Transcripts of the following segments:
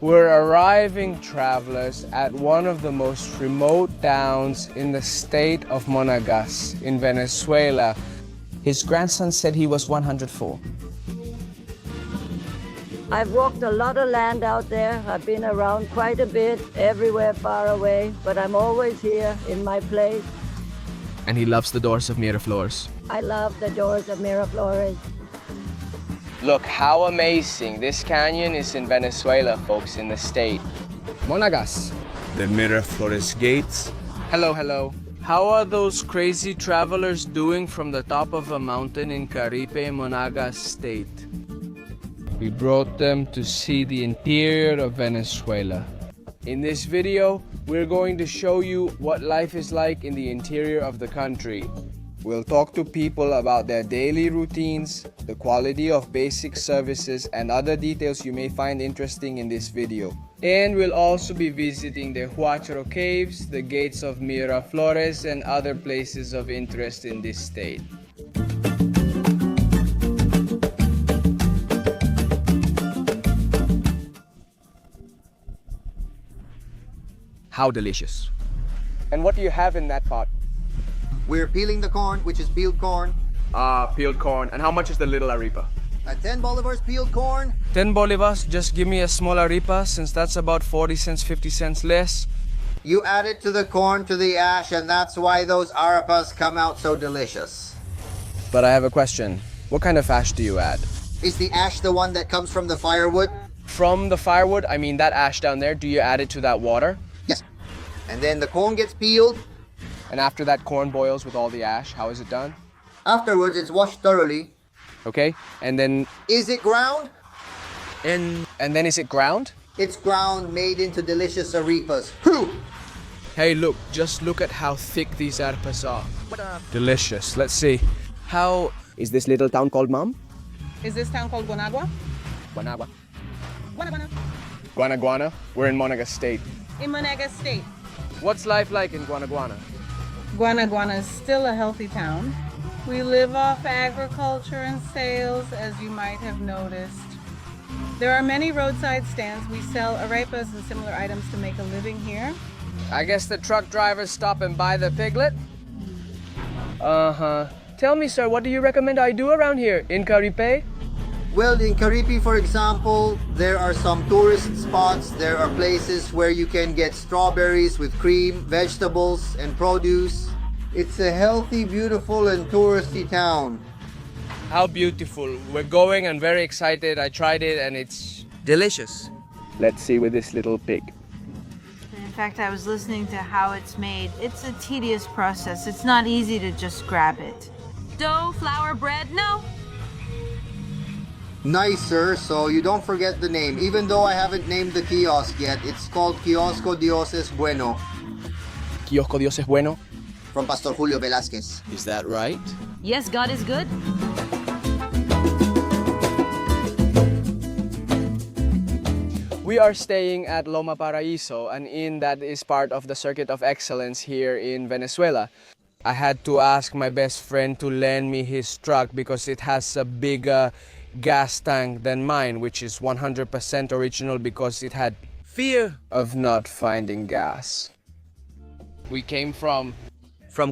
We're arriving travelers at one of the most remote towns in the state of Monagas in Venezuela. His grandson said he was 104. I've walked a lot of land out there. I've been around quite a bit, everywhere far away, but I'm always here in my place. And he loves the doors of Miraflores. I love the doors of Miraflores. Look how amazing. This canyon is in Venezuela, folks, in the state. Monagas. The Miraflores gates. Hello, hello. How are those crazy travelers doing from the top of a mountain in Caripe, Monagas state? We brought them to see the interior of Venezuela. In this video, we're going to show you what life is like in the interior of the country. We'll talk to people about their daily routines, the quality of basic services, and other details you may find interesting in this video. And we'll also be visiting the Guacharo caves, the gates of Miraflores, and other places of interest in this state. How delicious. And what do you have in that pot? We're peeling the corn, which is peeled corn. Peeled corn. And how much is the little arepa? At 10 bolivars peeled corn. 10 bolivars, just give me a small arepa since that's about 40 cents, 50 cents less. You add it to the corn, to the ash, and that's why those arepas come out so delicious. But I have a question. What kind of ash do you add? Is the ash the one that comes from the firewood? From the firewood, I mean that ash down there, do you add it to that water? Yes. And then the corn gets peeled. And after that corn boils with all the ash, how is it done? Afterwards, it's washed thoroughly. Okay, and then... Is it ground? And then is it ground? It's ground, made into delicious arepas. Whew! Hey, look, just look at how thick these arepas are. Delicious. Let's see. How... Is this little town called Mom? Is this town called Guanagua? Guanagua. Guanaguana. Guanaguana? We're in Monagas state. In Monagas state. What's life like in Guanaguana? Guanaguana is still a healthy town. We live off agriculture and sales, as you might have noticed. There are many roadside stands. We sell arepas and similar items to make a living here. I guess the truck drivers stop and buy the piglet? Uh-huh. Tell me, sir, what do you recommend I do around here in Caripe? Well, in Caripe, for example, there are some tourist spots. There are places where you can get strawberries with cream, vegetables, and produce. It's a healthy, beautiful, and touristy town. How beautiful. We're going and very excited. I tried it and it's Delicious. Let's see with this little pig. In fact, I was listening to how it's made. It's a tedious process. It's not easy to just grab it. Dough, flour, bread, no. Nice, sir. So you don't forget the name. Even though I haven't named the kiosk yet, it's called Kiosco Dios es Bueno. Kiosco Dios es Bueno. From Pastor Julio Velázquez. Is that right? Yes, God is good. We are staying at Loma Paraiso, an inn that is part of the Circuit of Excellence here in Venezuela. I had to ask my best friend to lend me his truck because it has a bigger gas tank than mine, which is 100% original because it had fear of not finding gas. We came from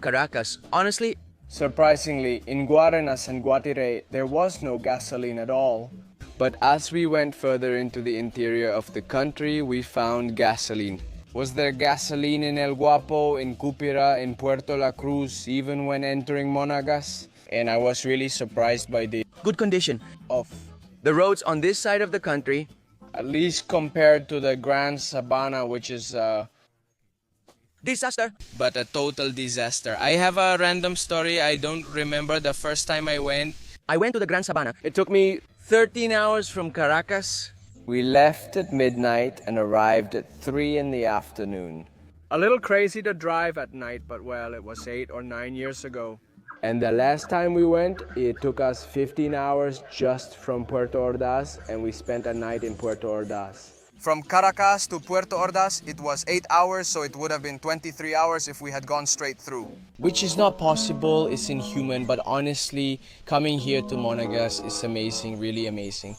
Caracas. Honestly, surprisingly, in Guarenas and Guatire, there was no gasoline at all. But as we went further into the interior of the country, we found gasoline. Was there gasoline in El Guapo, in Cupira, in Puerto La Cruz, even when entering Monagas? And I was really surprised by the good condition of the roads on this side of the country. At least compared to the Grand Sabana, which is Disaster. but a total disaster. I have a random story. I don't remember the first time I went. I went to the Grand Sabana. It took me 13 hours from Caracas. We left at midnight and arrived at 3 in the afternoon. A little crazy to drive at night, but well, it was 8 or 9 years ago. And the last time we went, it took us 15 hours just from Puerto Ordaz, and we spent a night in Puerto Ordaz. From Caracas to Puerto Ordaz, it was 8 hours, so it would have been 23 hours if we had gone straight through. Which is not possible, it's inhuman, but honestly, coming here to Monagas is amazing, really amazing.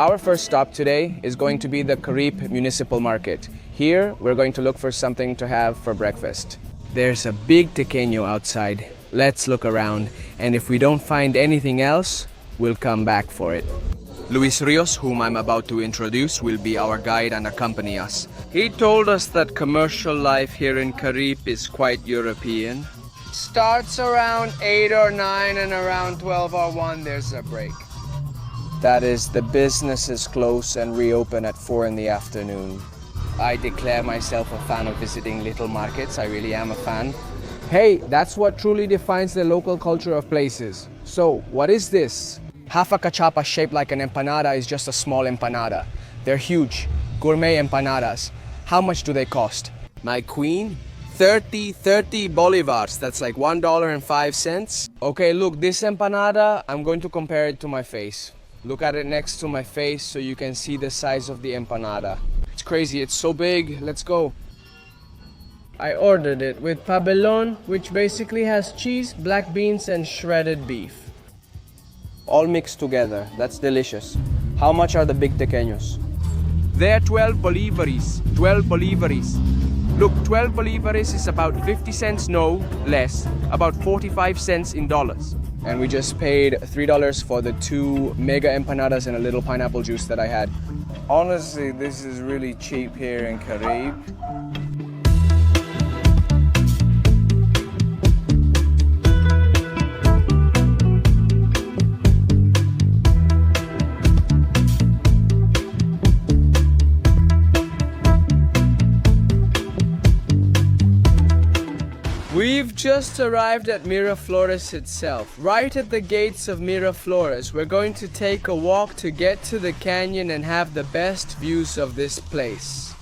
Our first stop today is going to be the Caripe Municipal Market. Here, we're going to look for something to have for breakfast. There's a big tequeño outside. Let's look around, and if we don't find anything else, we'll come back for it. Luis Rios, whom I'm about to introduce, will be our guide and accompany us. He told us that commercial life here in Caripe is quite European. Starts around 8 or 9 and around 12 or 1 there's a break. That is, the businesses close and reopen at 4 in the afternoon. I declare myself a fan of visiting little markets. I really am a fan. Hey, that's what truly defines the local culture of places. So, what is this? Half a cachapa shaped like an empanada is just a small empanada. They're huge, gourmet empanadas. How much do they cost? My queen? 30 bolivars, that's like $1.05. Okay, look, this empanada, I'm going to compare it to my face. Look at it next to my face so you can see the size of the empanada. It's crazy, it's so big. Let's go. I ordered it with pabellón, which basically has cheese, black beans, and shredded beef. All mixed together. That's delicious. How much are the big tequeños? They're 12 bolívares. 12 bolívares. Look, 12 bolívares is about 50 cents, no less, about 45 cents in dollars. And we just paid $3 for the 2 mega empanadas and a little pineapple juice that I had. Honestly, this is really cheap here in Caripe. We've just arrived at Miraflores itself. Right at the gates of Miraflores, we're going to take a walk to get to the canyon and have the best views of this place.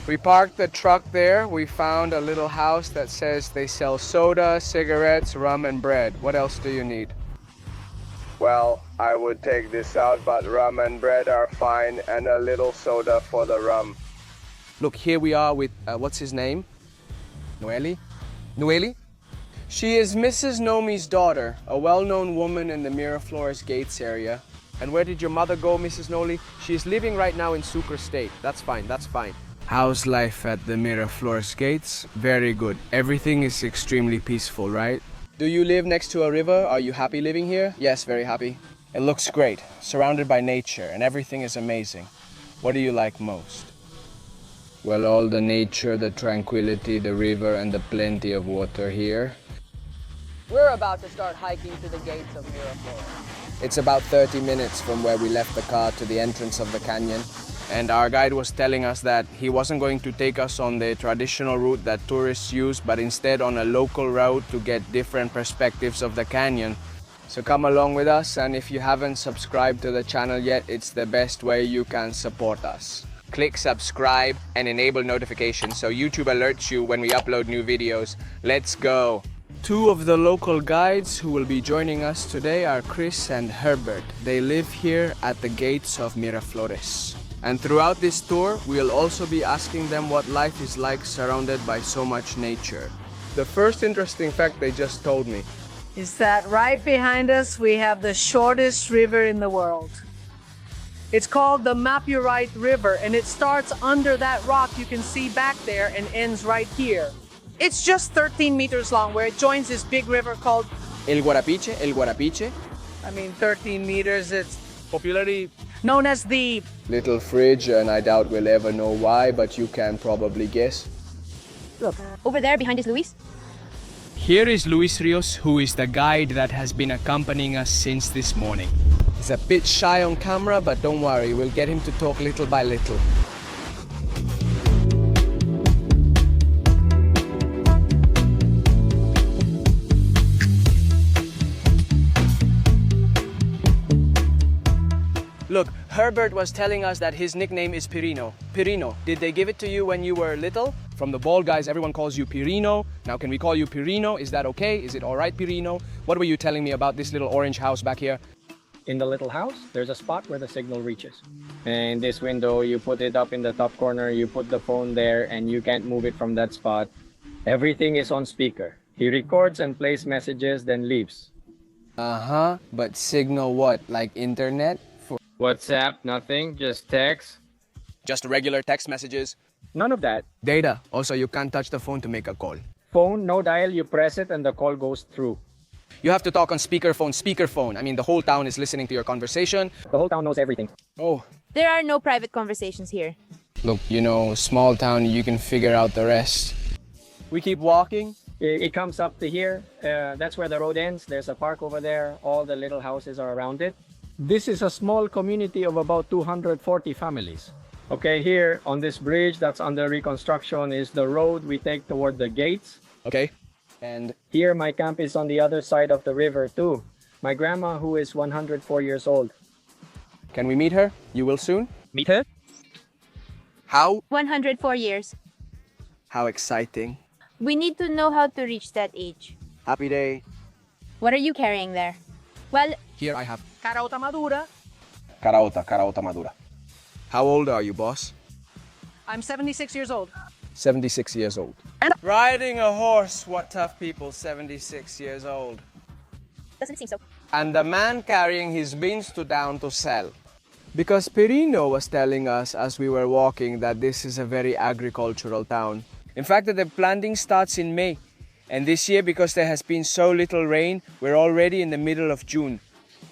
We parked the truck there. We found a little house that says they sell soda, cigarettes, rum, and bread. What else do you need? Well, I would take this out, but rum and bread are fine, and a little soda for the rum. Look, here we are with, what's his name? Noeli? She is Mrs. Nomi's daughter, a well-known woman in the Miraflores Gates area. And where did your mother go, Mrs. Noli? She is living right now in Sucre State. That's fine, that's fine. How's life at the Miraflores Gates? Very good. Everything is extremely peaceful, right? Do you live next to a river? Are you happy living here? Yes, very happy. It looks great, surrounded by nature, and everything is amazing. What do you like most? Well, all the nature, the tranquility, the river, and the plenty of water here. We're about to start hiking to the gates of Miraflores. It's about 30 minutes from where we left the car to the entrance of the canyon. And our guide was telling us that he wasn't going to take us on the traditional route that tourists use, but instead on a local route to get different perspectives of the canyon. So come along with us, and if you haven't subscribed to the channel yet, it's the best way you can support us. Click subscribe and enable notifications so YouTube alerts you when we upload new videos. Let's go! Two of the local guides who will be joining us today are Chris and Herbert. They live here at the gates of Miraflores. And throughout this tour, we'll also be asking them what life is like surrounded by so much nature. The first interesting fact they just told me Is that right behind us we have the shortest river in the world. It's called the Mapurite River, and it starts under that rock you can see back there and ends right here. It's just 13 meters long, where it joins this big river called El Guarapiche. I mean, 13 meters, it's Popularly known as the Little Fridge, and I doubt we'll ever know why, but you can probably guess. Look, over there behind is Luis. Here is Luis Rios, who is the guide that has been accompanying us since this morning. He's a bit shy on camera, but don't worry, we'll get him to talk little by little. Look, Herbert was telling us that his nickname is Pirino. Pirino, did they give it to you when you were little? From the bald guys, everyone calls you Pirino. Now, can we call you Pirino? Is that okay? Is it all right, Pirino? What were you telling me about this little orange house back here? In the little house, there's a spot where the signal reaches. And this window, you put it up in the top corner, you put the phone there, and you can't move it from that spot. Everything is on speaker. He records and plays messages, then leaves. But signal what? Like internet? WhatsApp, nothing, just text. Just regular text messages. None of that. Data. Also, you can't touch the phone to make a call. Phone, no dial, you press it and the call goes through. You have to talk on speakerphone, speakerphone. I mean, the whole town is listening to your conversation. The whole town knows everything. Oh, There are no private conversations here. Look, you know, small town, you can figure out the rest. we keep walking. It comes up to here. That's where the road ends. There's a park over there. All the little houses are around it. This is a small community of about 240 families. Okay, here on this bridge that's under reconstruction is the road we take toward the gates. Okay. And Here, my camp is on the other side of the river too. My grandma, who is 104 years old. can we meet her? You will soon? Meet her? How? 104 years. How exciting. We need to know how to reach that age. Happy day. What are you carrying there? Well, Here I have Carauta madura. Caraota madura. How old are you, boss? I'm 76 years old. 76 years old. Riding a horse, what tough people, 76 years old. doesn't seem so. And the man carrying his beans to down to sell. Because Perino was telling us as we were walking that this is a very agricultural town. In fact, the planting starts in May. And this year, because there has been so little rain, we're already in the middle of June.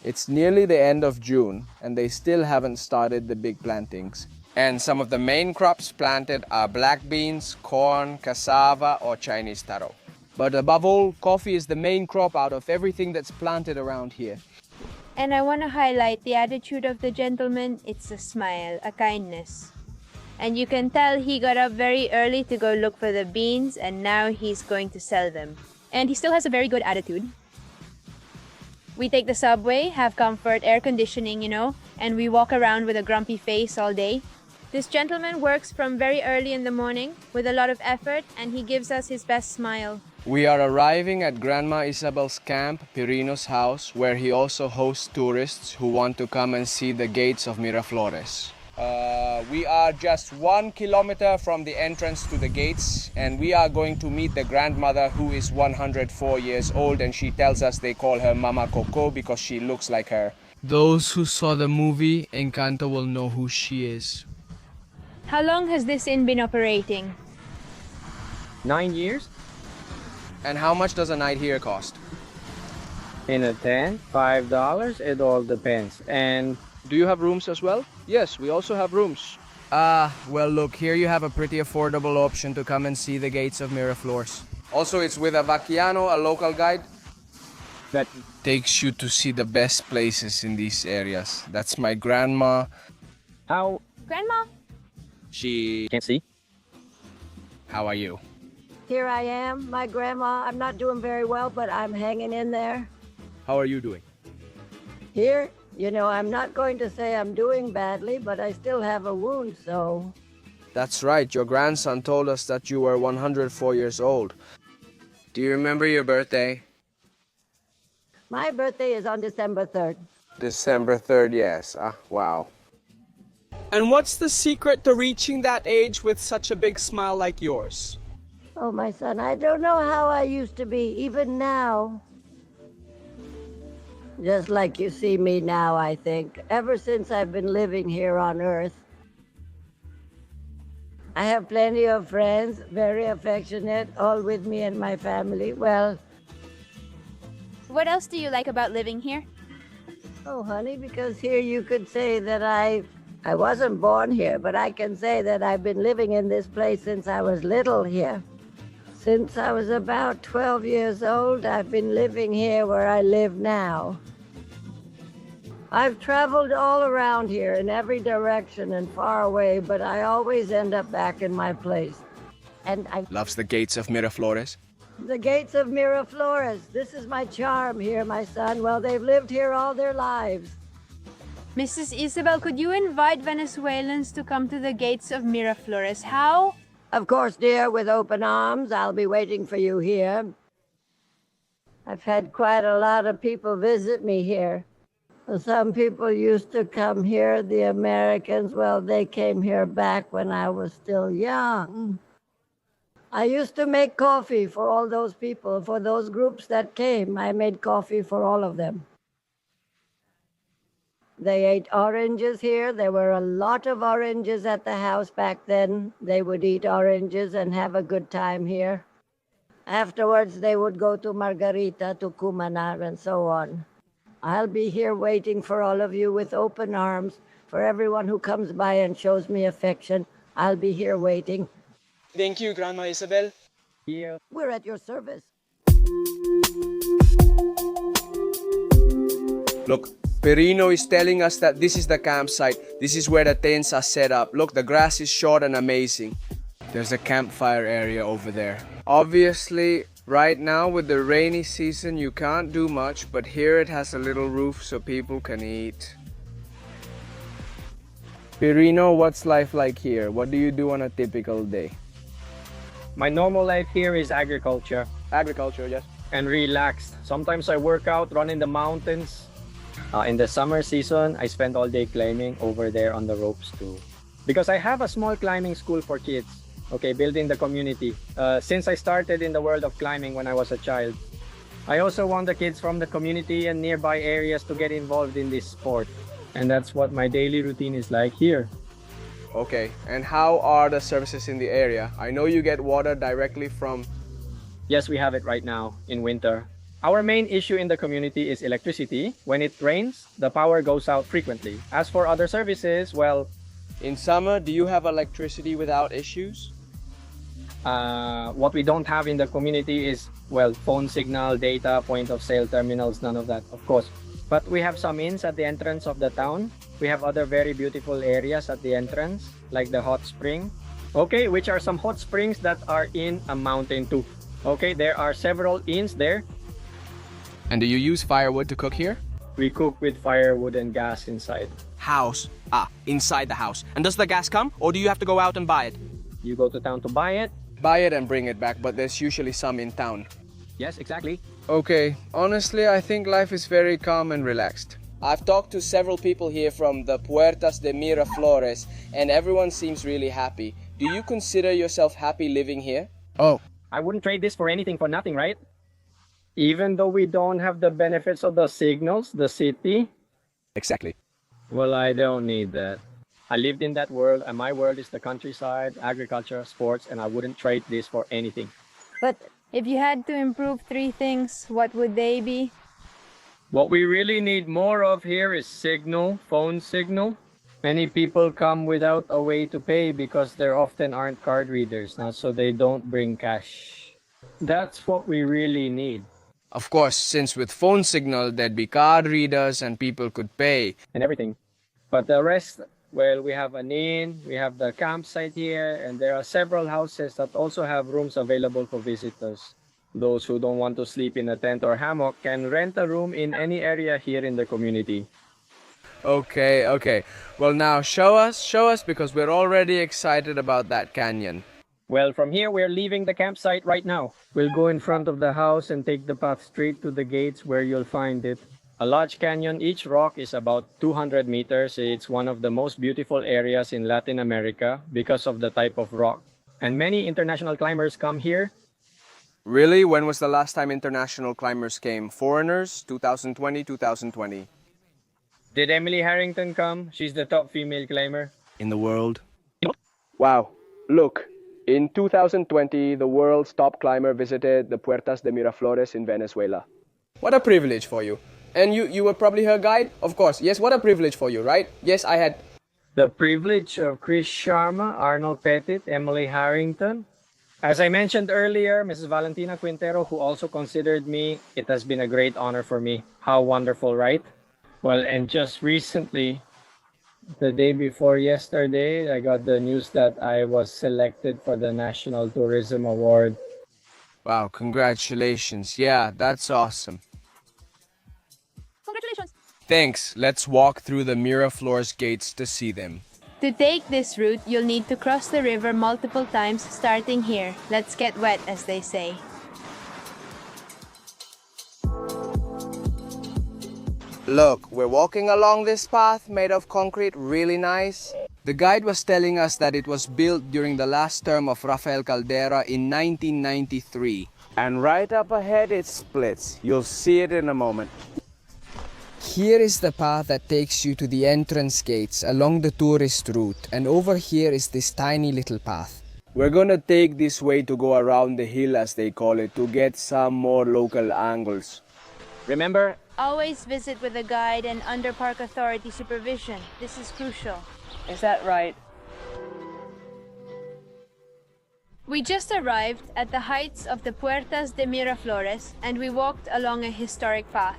It's nearly the end of June and they still haven't started the big plantings. And some of the main crops planted are black beans, corn, cassava, or Chinese taro. But above all, coffee is the main crop out of everything that's planted around here. And I want to highlight the attitude of the gentleman. It's a smile, a kindness. And you can tell he got up very early to go look for the beans and now he's going to sell them. And he still has a very good attitude. We take the subway, have comfort, air conditioning, you know, and we walk around with a grumpy face all day. This gentleman works from very early in the morning with a lot of effort and he gives us his best smile. We are arriving at Grandma Isabel's camp, Pirino's house, where he also hosts tourists who want to come and see the gates of Miraflores. We are just 1 kilometer from the entrance to the gates, and we are going to meet the grandmother who is 104 years old, and she tells us they call her Mama Coco because she looks like her. Those who saw the movie Encanto will know who she is. How long has this inn been operating? 9 years? And how much does a night here cost? In a tent, $5. It all depends. And Do you have rooms as well? Yes, we also have rooms. Well, look, here you have a pretty affordable option to come and see the gates of Miraflores. Also, it's with a vaquiano, a local guide. that Takes you to see the best places in these areas. That's my grandma. how Grandma? She... can't see. How are you? Here I am, my grandma. I'm not doing very well, but I'm hanging in there. How are you doing? Here, you know, I'm not going to say I'm doing badly, but I still have a wound, so... That's right, your grandson told us that you were 104 years old. Do you remember your birthday? My birthday is on December 3rd. December 3rd, yes. Wow. And what's the secret to reaching that age with such a big smile like yours? Oh, my son, I don't know how I used to be, even now. Just like you see me now, I think. Ever since I've been living here on Earth. I have plenty of friends, very affectionate, all with me and my family. Well, What else do you like about living here? oh, honey, because here you could say that I wasn't born here, but I can say that I've been living in this place since I was little here. Since I was about 12 years old, I've been living here where I live now. I've traveled all around here in every direction and far away, but I always end up back in my place. And I Loves the gates of Miraflores. The gates of Miraflores. This is my charm here, my son. Well, they've lived here all their lives. Mrs. Isabel, could you invite Venezuelans to come to the gates of Miraflores? How? Of course, dear, with open arms. I'll be waiting for you here. I've had quite a lot of people visit me here. Some people used to come here, the Americans, well, they came here back when I was still young. I used to make coffee for all those people, for those groups that came. I made coffee for all of them. They ate oranges here. There were a lot of oranges at the house back then. They would eat oranges and have a good time here. Afterwards, they would go to Margarita, to Cumanar, and so on. I'll be here waiting for all of you with open arms. For everyone who comes by and shows me affection, I'll be here waiting. Thank you, Grandma Isabel. Yeah. We're at your service. Look, Perino is telling us that this is the campsite. This is where the tents are set up. Look, the grass is short and amazing. There's a campfire area over there. Obviously, right now with the rainy season, you can't do much, but here it has a little roof so people can eat. Perino, what's life like here? What do you do on a typical day? My normal life here is agriculture. Agriculture, yes. And relaxed. Sometimes I work out, run in the mountains. In the summer season, I spend all day climbing over there on the ropes too. Because I have a small climbing school for kids. Okay, building the community. Since I started in the world of climbing when I was a child, I also want the kids from the community and nearby areas to get involved in this sport. And that's what my daily routine is like here. Okay, and how are the services in the area? I know you get water directly from... Yes, we have it right now in winter. Our main issue in the community is electricity. When it rains, the power goes out frequently. As for other services, well... In summer, do you have electricity without issues? What we don't have in the community is, well, phone signal, data, point of sale terminals, none of that, of course. But we have some inns at the entrance of the town. We have other very beautiful areas at the entrance, like the hot spring. Okay, which are some hot springs that are in a mountain too. Okay, there are several inns there. And do you use firewood to cook here? We cook with firewood and gas inside. House. Inside the house. And does the gas come, or do you have to go out and buy it? You go to town to buy it. Buy it and bring it back, but there's usually some in town. Yes, exactly. Okay, honestly, I think life is very calm and relaxed. I've talked to several people here from the Puertas de Miraflores, and everyone seems really happy. Do you consider yourself happy living here? Oh, I wouldn't trade this for anything for nothing, right? Even though we don't have the benefits of the signals, the city. Exactly. Well, I don't need that. I lived in that world, and my world is the countryside, agriculture, sports, and I wouldn't trade this for anything. But If you had to improve 3 things, what would they be? What we really need more of here is signal, phone signal. Many people come without a way to pay because there often aren't card readers now, so they don't bring cash. That's what we really need. Of course, since with phone signal, there'd be card readers and people could pay. And everything. But the rest, well, we have an inn, we have the campsite here, and there are several houses that also have rooms available for visitors. Those who don't want to sleep in a tent or hammock can rent a room in any area here in the community. Okay. Well, now show us because we're already excited about that canyon. Well, from here, we're leaving the campsite right now. We'll go in front of the house and take the path straight to the gates where you'll find it. A large canyon, each rock is about 200 meters. It's one of the most beautiful areas in Latin America because of the type of rock. And many international climbers come here. Really? When was the last time international climbers came? Foreigners? 2020, 2020. Did Emily Harrington come? She's the top female climber. In the world? Wow. Look, in 2020, the world's top climber visited the Puertas de Miraflores in Venezuela. What a privilege for you. And you were probably her guide? Of course. Yes, what a privilege for you, right? Yes, I had... The privilege of Chris Sharma, Arnold Pettit, Emily Harrington. As I mentioned earlier, Mrs. Valentina Quintero, who also considered me, it has been a great honor for me. How wonderful, right? Well, and just recently, the day before yesterday, I got the news that I was selected for the National Tourism Award. Wow, congratulations. Yeah, that's awesome. Congratulations! Thanks. Let's walk through the Miraflores gates to see them. To take this route, you'll need to cross the river multiple times starting here. Let's get wet, as they say. Look, we're walking along this path made of concrete, really nice. The guide was telling us that it was built during the last term of Rafael Caldera in 1993. And right up ahead it splits. You'll see it in a moment. Here is the path that takes you to the entrance gates along the tourist route, and over here is this tiny little path. We're gonna take this way to go around the hill, as they call it, to get some more local angles. Remember, Always visit with a guide and under park authority supervision. This is crucial. is that right? We just arrived at the heights of the Puertas de Miraflores and we walked along a historic path.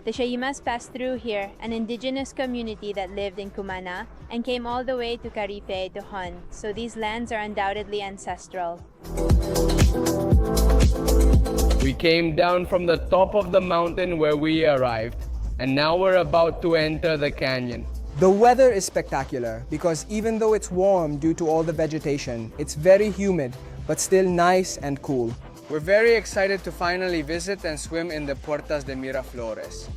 The Shayimas passed through here, an indigenous community that lived in Cumana and came all the way to Caripe to hunt, so these lands are undoubtedly ancestral. We came down from the top of the mountain where we arrived, and now we're about to enter the canyon. The weather is spectacular because even though it's warm due to all the vegetation, it's very humid, but still nice and cool. We're very excited to finally visit and swim in the Puertas de Miraflores.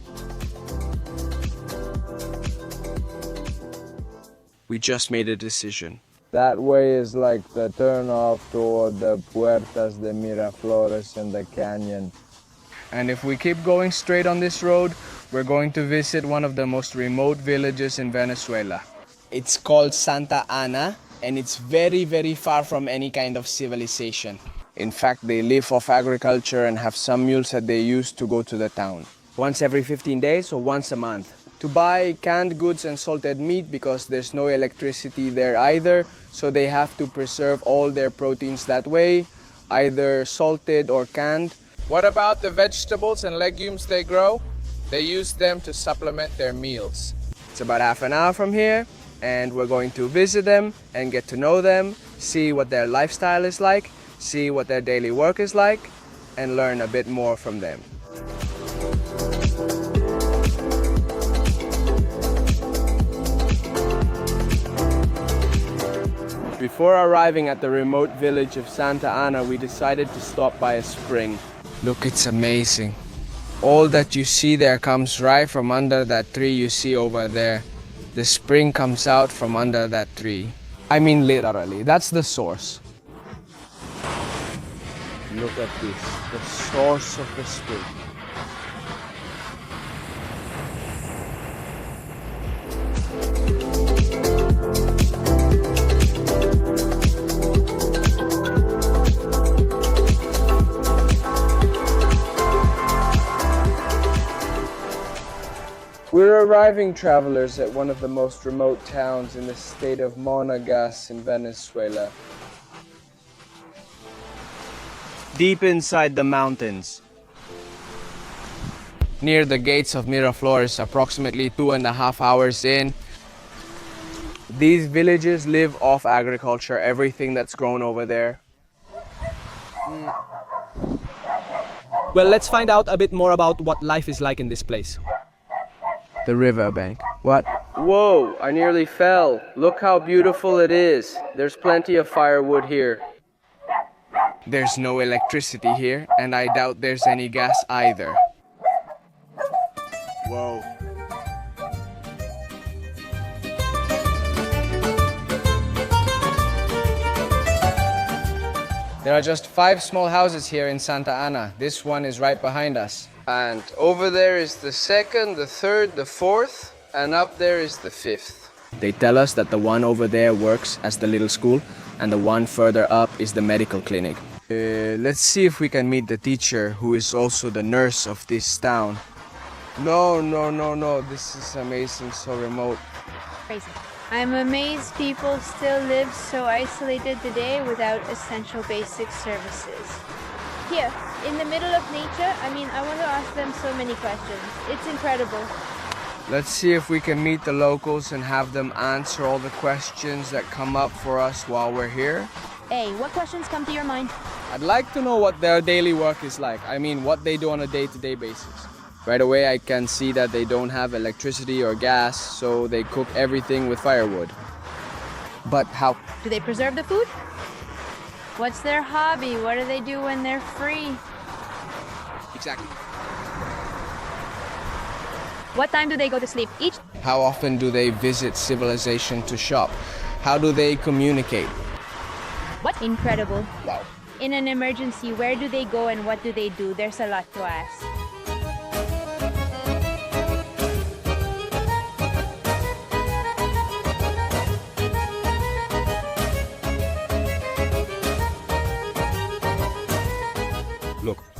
We just made a decision. That way is like the turn off toward the Puertas de Miraflores and the canyon. And if we keep going straight on this road, we're going to visit one of the most remote villages in Venezuela. It's called Santa Ana, and it's very, very far from any kind of civilization. In fact, they live off agriculture and have some mules that they use to go to the town. Once every 15 days or once a month. To buy canned goods and salted meat because there's no electricity there either, so they have to preserve all their proteins that way, either salted or canned. What about the vegetables and legumes they grow? They use them to supplement their meals. It's about half an hour from here, and we're going to visit them and get to know them, see what their lifestyle is like, see what their daily work is like, and learn a bit more from them. Before arriving at the remote village of Santa Ana, we decided to stop by a spring. Look, it's amazing. All that you see there comes right from under that tree you see over there. The spring comes out from under that tree. I mean literally, that's the source. Look at this, the source of the spring. We're arriving travelers at one of the most remote towns in the state of Monagas in Venezuela. Deep inside the mountains. Near the gates of Miraflores, approximately 2.5 hours in. These villages live off agriculture, everything that's grown over there. Well, let's find out a bit more about what life is like in this place. The riverbank. What? Whoa, I nearly fell. Look how beautiful it is. There's plenty of firewood here. There's no electricity here, and I doubt there's any gas either. Whoa. There are just 5 small houses here in Santa Ana. This one is right behind us. And over there is the 2nd, the 3rd, the 4th, and up there is the 5th. They tell us that the one over there works as the little school, and the one further up is the medical clinic. Let's see if we can meet the teacher, who is also the nurse of this town. No, this is amazing, so remote. Crazy. I'm amazed people still live so isolated today without essential basic services. Here, in the middle of nature, I want to ask them so many questions. It's incredible. Let's see if we can meet the locals and have them answer all the questions that come up for us while we're here. Hey, what questions come to your mind? I'd like to know what their daily work is like. I mean, what they do on a day-to-day basis. Right away, I can see that they don't have electricity or gas, so they cook everything with firewood. But how? Do they preserve the food? What's their hobby? What do they do when they're free? Exactly. What time do they go to sleep? Each? How often do they visit civilization to shop? How do they communicate? What? Incredible. Wow. In an emergency, where do they go and what do they do? There's a lot to ask.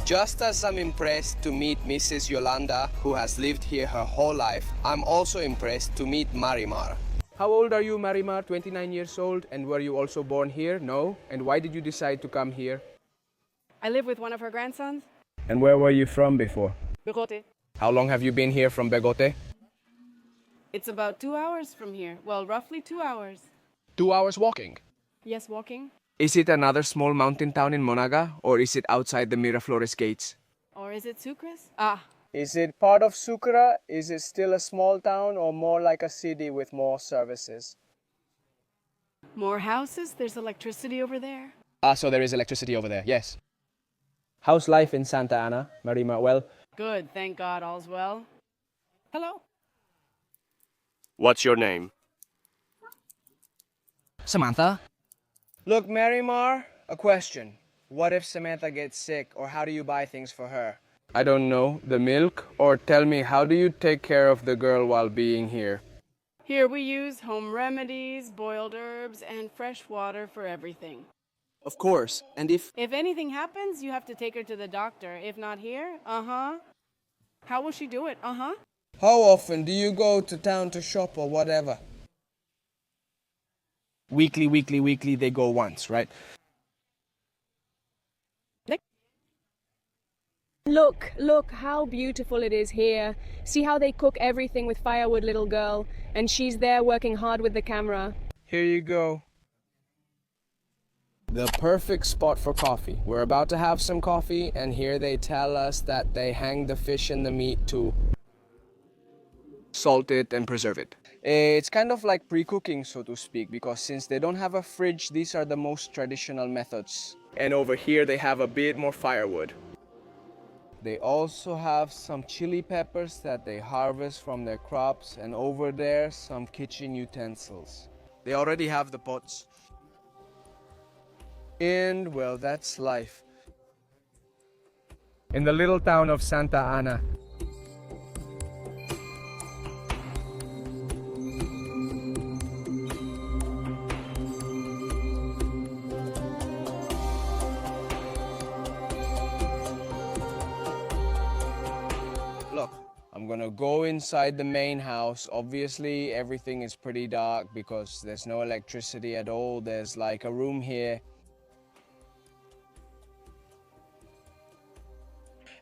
Just as I'm impressed to meet Mrs. Yolanda, who has lived here her whole life, I'm also impressed to meet Marimar. How old are you, Marimar? 29 years old. And were you also born here? No. And why did you decide to come here? I live with one of her grandsons. And where were you from before? Begote. How long have you been here from Begote? It's about 2 hours from here. Well, roughly 2 hours. 2 hours walking. Yes, walking. Is it another small mountain town in Monaga, or is it outside the Miraflores gates? Or is it Sucres? Ah. Is it part of Sucre? Is it still a small town, or more like a city with more services? More houses? There's electricity over there. So there is electricity over there, yes. How's life in Santa Ana, Marimar? Well, Good, thank God, all's well. Hello. What's your name? Samantha? Look, Marimar, a question. What if Samantha gets sick, or how do you buy things for her? I don't know, the milk? Or tell me, how do you take care of the girl while being here? Here we use home remedies, boiled herbs, and fresh water for everything. Of course, and if anything happens, you have to take her to the doctor. If not here, How will she do it? How often do you go to town to shop or whatever? Weekly, they go once, right? Look how beautiful it is here. See how they cook everything with firewood, little girl. And she's there working hard with the camera. Here you go. The perfect spot for coffee. We're about to have some coffee, and here they tell us that they hang the fish and the meat to Salt it and preserve it. It's kind of like pre-cooking, so to speak, because since they don't have a fridge, these are the most traditional methods. And over here they have a bit more firewood. They also have some chili peppers that they harvest from their crops, and over there some kitchen utensils. They already have the pots. And well, that's life. In the little town of Santa Ana. Look, I'm gonna go inside the main house. Obviously, everything is pretty dark because there's no electricity at all. There's like a room here.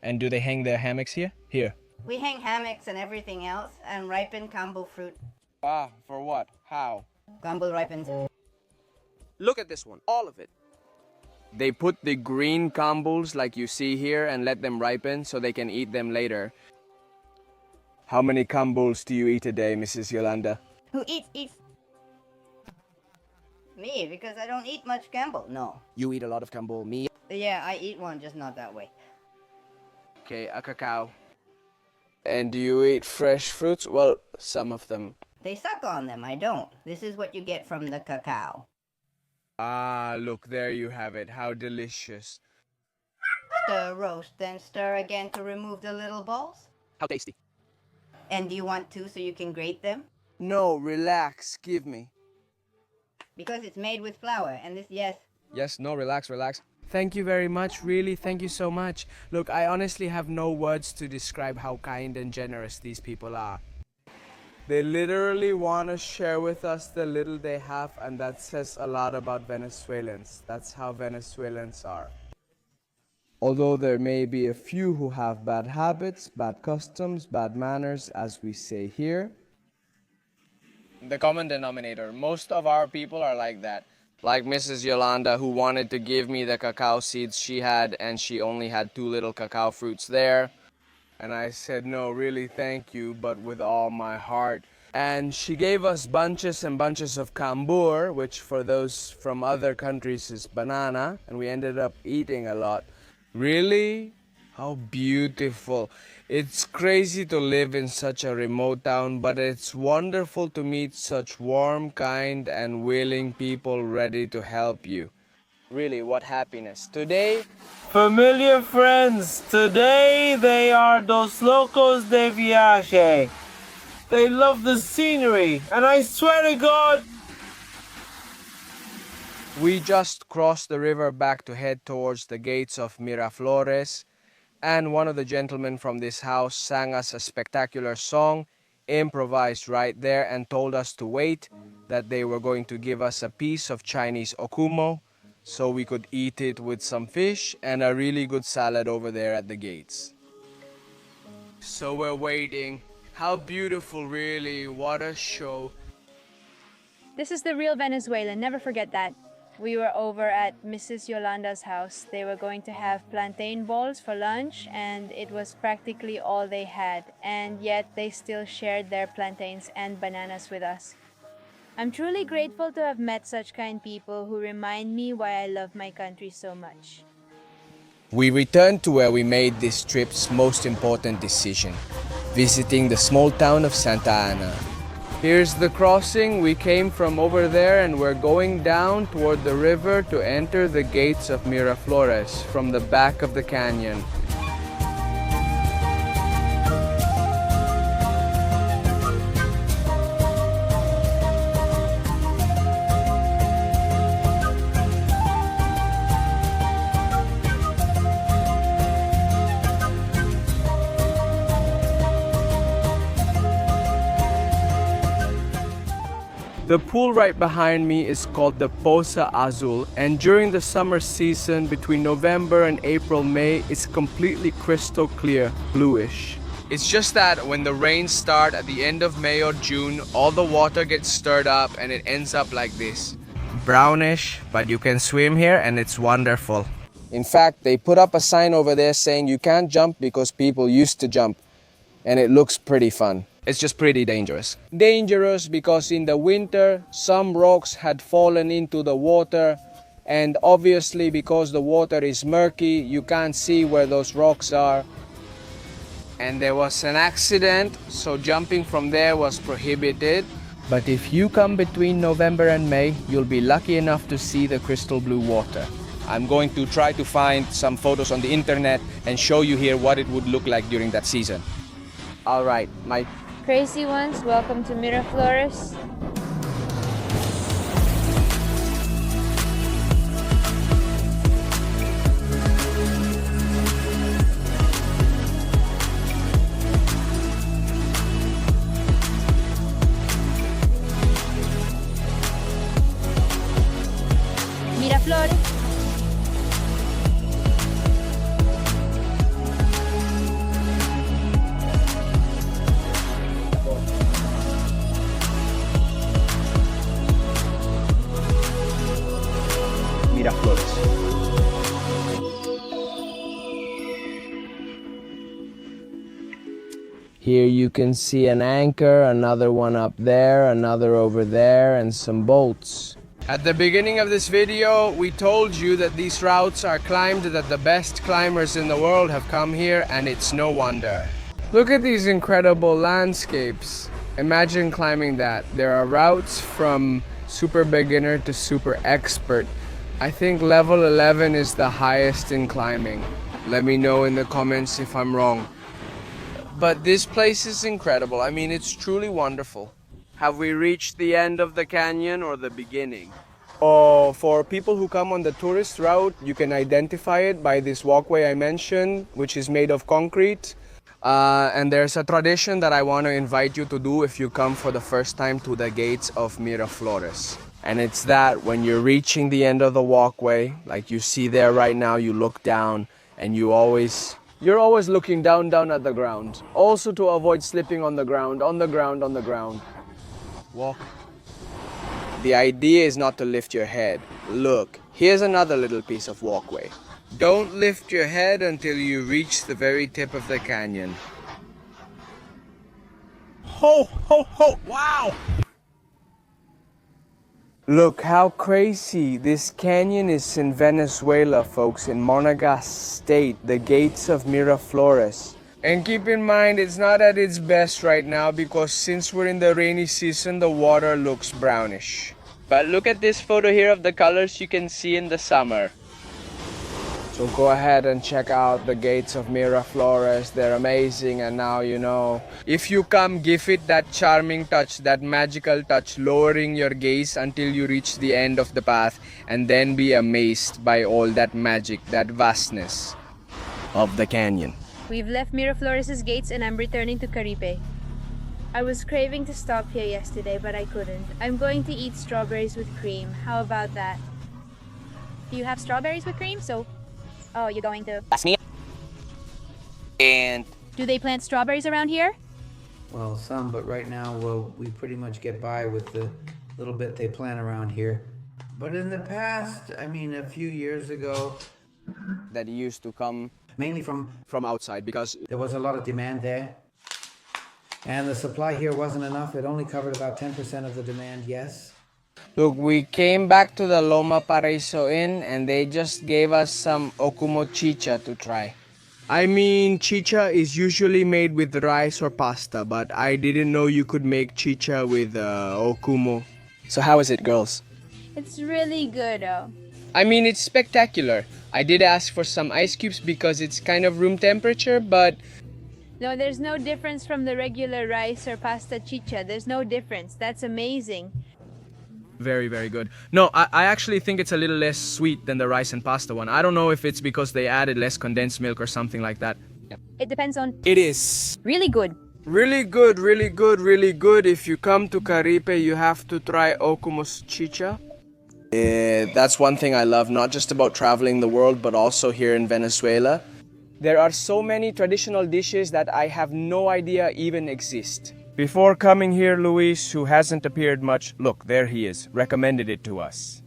And do they hang their hammocks here? Here. We hang hammocks and everything else and ripen cambo fruit. Ah, for what? How? Cambo ripens. Look at this one, all of it. They put the green cambuls like you see here and let them ripen so they can eat them later. How many cambuls do you eat a day, Mrs. Yolanda? Who eats? Me, because I don't eat much cambo. No. You eat a lot of cambo. Me? Yeah, I eat one, just not that way. Okay, a cacao. And do you eat fresh fruits? Well, some of them. They suck on them, I don't. This is what you get from the cacao. Ah, look, there you have it. How delicious. Stir, roast, then stir again to remove the little balls. How tasty. And do you want to so you can grate them? No, relax, give me. Because it's made with flour, and this, yes. Yes, no, relax. Thank you very much, really, thank you so much. Look, I honestly have no words to describe how kind and generous these people are. They literally want to share with us the little they have, and that says a lot about Venezuelans. That's how Venezuelans are. Although there may be a few who have bad habits, bad customs, bad manners, as we say here. The common denominator, most of our people are like that. Like Mrs. Yolanda, who wanted to give me the cacao seeds she had, and she only had 2 little cacao fruits there. And I said, no, really, thank you, but with all my heart. And she gave us bunches and bunches of cambur, which for those from other countries is banana, and we ended up eating a lot. Really? How beautiful. It's crazy to live in such a remote town, but it's wonderful to meet such warm, kind, and willing people ready to help you. Really, what happiness. Today, familiar friends, today they are dos locos de viaje. They love the scenery, and I swear to God, we just crossed the river back to head towards the gates of Miraflores. And one of the gentlemen from this house sang us a spectacular song, improvised right there, and told us to wait, that they were going to give us a piece of Chinese okumo so we could eat it with some fish and a really good salad over there at the gates. So we're waiting. How beautiful, really. What a show. This is the real Venezuela, never forget that. We were over at Mrs. Yolanda's house. They were going to have plantain balls for lunch, and it was practically all they had, and yet they still shared their plantains and bananas with us. I'm truly grateful to have met such kind people who remind me why I love my country so much. We returned to where we made this trip's most important decision, visiting the small town of Santa Ana. Here's the crossing. We came from over there and we're going down toward the river to enter the gates of Miraflores from the back of the canyon. The pool right behind me is called the Poza Azul, and during the summer season between November and April-May, it's completely crystal clear, bluish. It's just that when the rains start at the end of May or June, all the water gets stirred up and it ends up like this. Brownish, but you can swim here and it's wonderful. In fact, they put up a sign over there saying you can't jump because people used to jump, and it looks pretty fun. It's just pretty dangerous. Dangerous because in the winter, some rocks had fallen into the water, and obviously because the water is murky, you can't see where those rocks are. And there was an accident, so jumping from there was prohibited. But if you come between November and May, you'll be lucky enough to see the crystal blue water. I'm going to try to find some photos on the internet and show you here what it would look like during that season. All right, my Crazy ones, welcome to Miraflores. Miraflores. Miraflores. Here you can see an anchor, another one up there, another over there, and some boats. At the beginning of this video, we told you that these routes are climbed, that the best climbers in the world have come here, and it's no wonder. Look at these incredible landscapes. Imagine climbing that. There are routes from super beginner to super expert. I think level 11 is the highest in climbing. Let me know in the comments if I'm wrong. But this place is incredible. I mean, it's truly wonderful. Have we reached the end of the canyon or the beginning? Oh, for people who come on the tourist route, you can identify it by this walkway I mentioned, which is made of concrete. And there's a tradition that I want to invite you to do if you come for the first time to the gates of Miraflores. And it's that when you're reaching the end of the walkway, like you see there right now, you look down and you're always looking down at the ground. Also to avoid slipping on the ground. Walk. The idea is not to lift your head. Look, here's another little piece of walkway. Don't lift your head until you reach the very tip of the canyon. Ho, ho, ho, wow! Look how crazy. This canyon is in Venezuela, folks, in Monagas state, the gates of Miraflores. And keep in mind, it's not at its best right now because since we're in the rainy season, the water looks brownish. But look at this photo here of the colors you can see in the summer. So go ahead and check out the gates of Miraflores. They're amazing, and now you know. If you come, give it that charming touch, that magical touch, lowering your gaze until you reach the end of the path, and then be amazed by all that magic, that vastness. of the canyon. We've left Miraflores' gates and I'm returning to Caripe. I was craving to stop here yesterday, but I couldn't. I'm going to eat strawberries with cream. How about that? Do you have strawberries with cream? Oh, you're going to... That's me. And... Do they plant strawberries around here? Well, some, but right now, we pretty much get by with the little bit they plant around here. But in the past, I mean, a few years ago... That used to come... Mainly from outside, because... There was a lot of demand there. And the supply here wasn't enough. It only covered about 10% of the demand, yes. Look, we came back to the Loma Paraiso Inn and they just gave us some okumo chicha to try. I mean, chicha is usually made with rice or pasta, but I didn't know you could make chicha with okumo. So how is it, girls? It's really good, oh. I mean, it's spectacular. I did ask for some ice cubes because it's kind of room temperature, but... No, there's no difference from the regular rice or pasta chicha. There's no difference. That's amazing. Very, very good. No, I actually think it's a little less sweet than the rice and pasta one. I don't know if it's because they added less condensed milk or something like that. It depends on... It is. Really good. Really good, really good, really good. If you come to Caripe, you have to try okumo's chicha. That's one thing I love, not just about traveling the world, but also here in Venezuela. There are so many traditional dishes that I have no idea even exist. Before coming here, Luis, who hasn't appeared much, look, there he is, recommended it to us.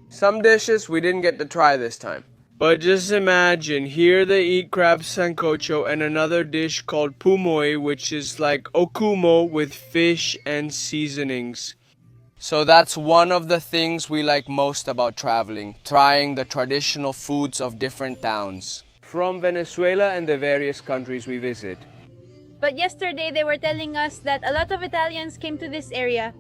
Some dishes we didn't get to try this time. But just imagine, here they eat crab sancocho and another dish called pumoy, which is like okumo with fish and seasonings. So that's one of the things we like most about traveling, trying the traditional foods of different towns from Venezuela and the various countries we visit. But yesterday they were telling us that a lot of Italians came to this area.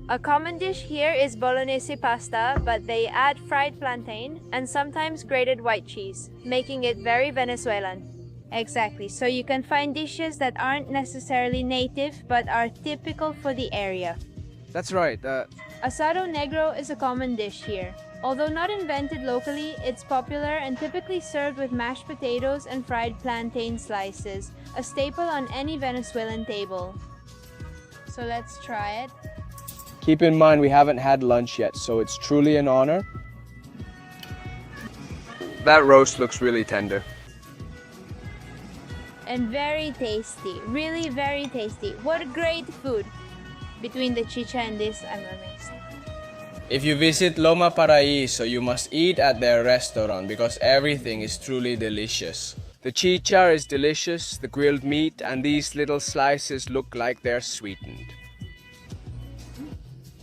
A common dish here is bolognese pasta, but they add fried plantain and sometimes grated white cheese, making it very Venezuelan. Exactly, so you can find dishes that aren't necessarily native but are typical for the area. That's right. Asado negro is a common dish here. Although not invented locally, it's popular and typically served with mashed potatoes and fried plantain slices, a staple on any Venezuelan table. So let's try it. Keep in mind we haven't had lunch yet, so it's truly an honor. That roast looks really tender. And very tasty, really very tasty. What great food! Between the chicha and this, I'm amazed. If you visit Loma Paraiso, you must eat at their restaurant because everything is truly delicious. The chicha is delicious, the grilled meat, and these little slices look like they're sweetened.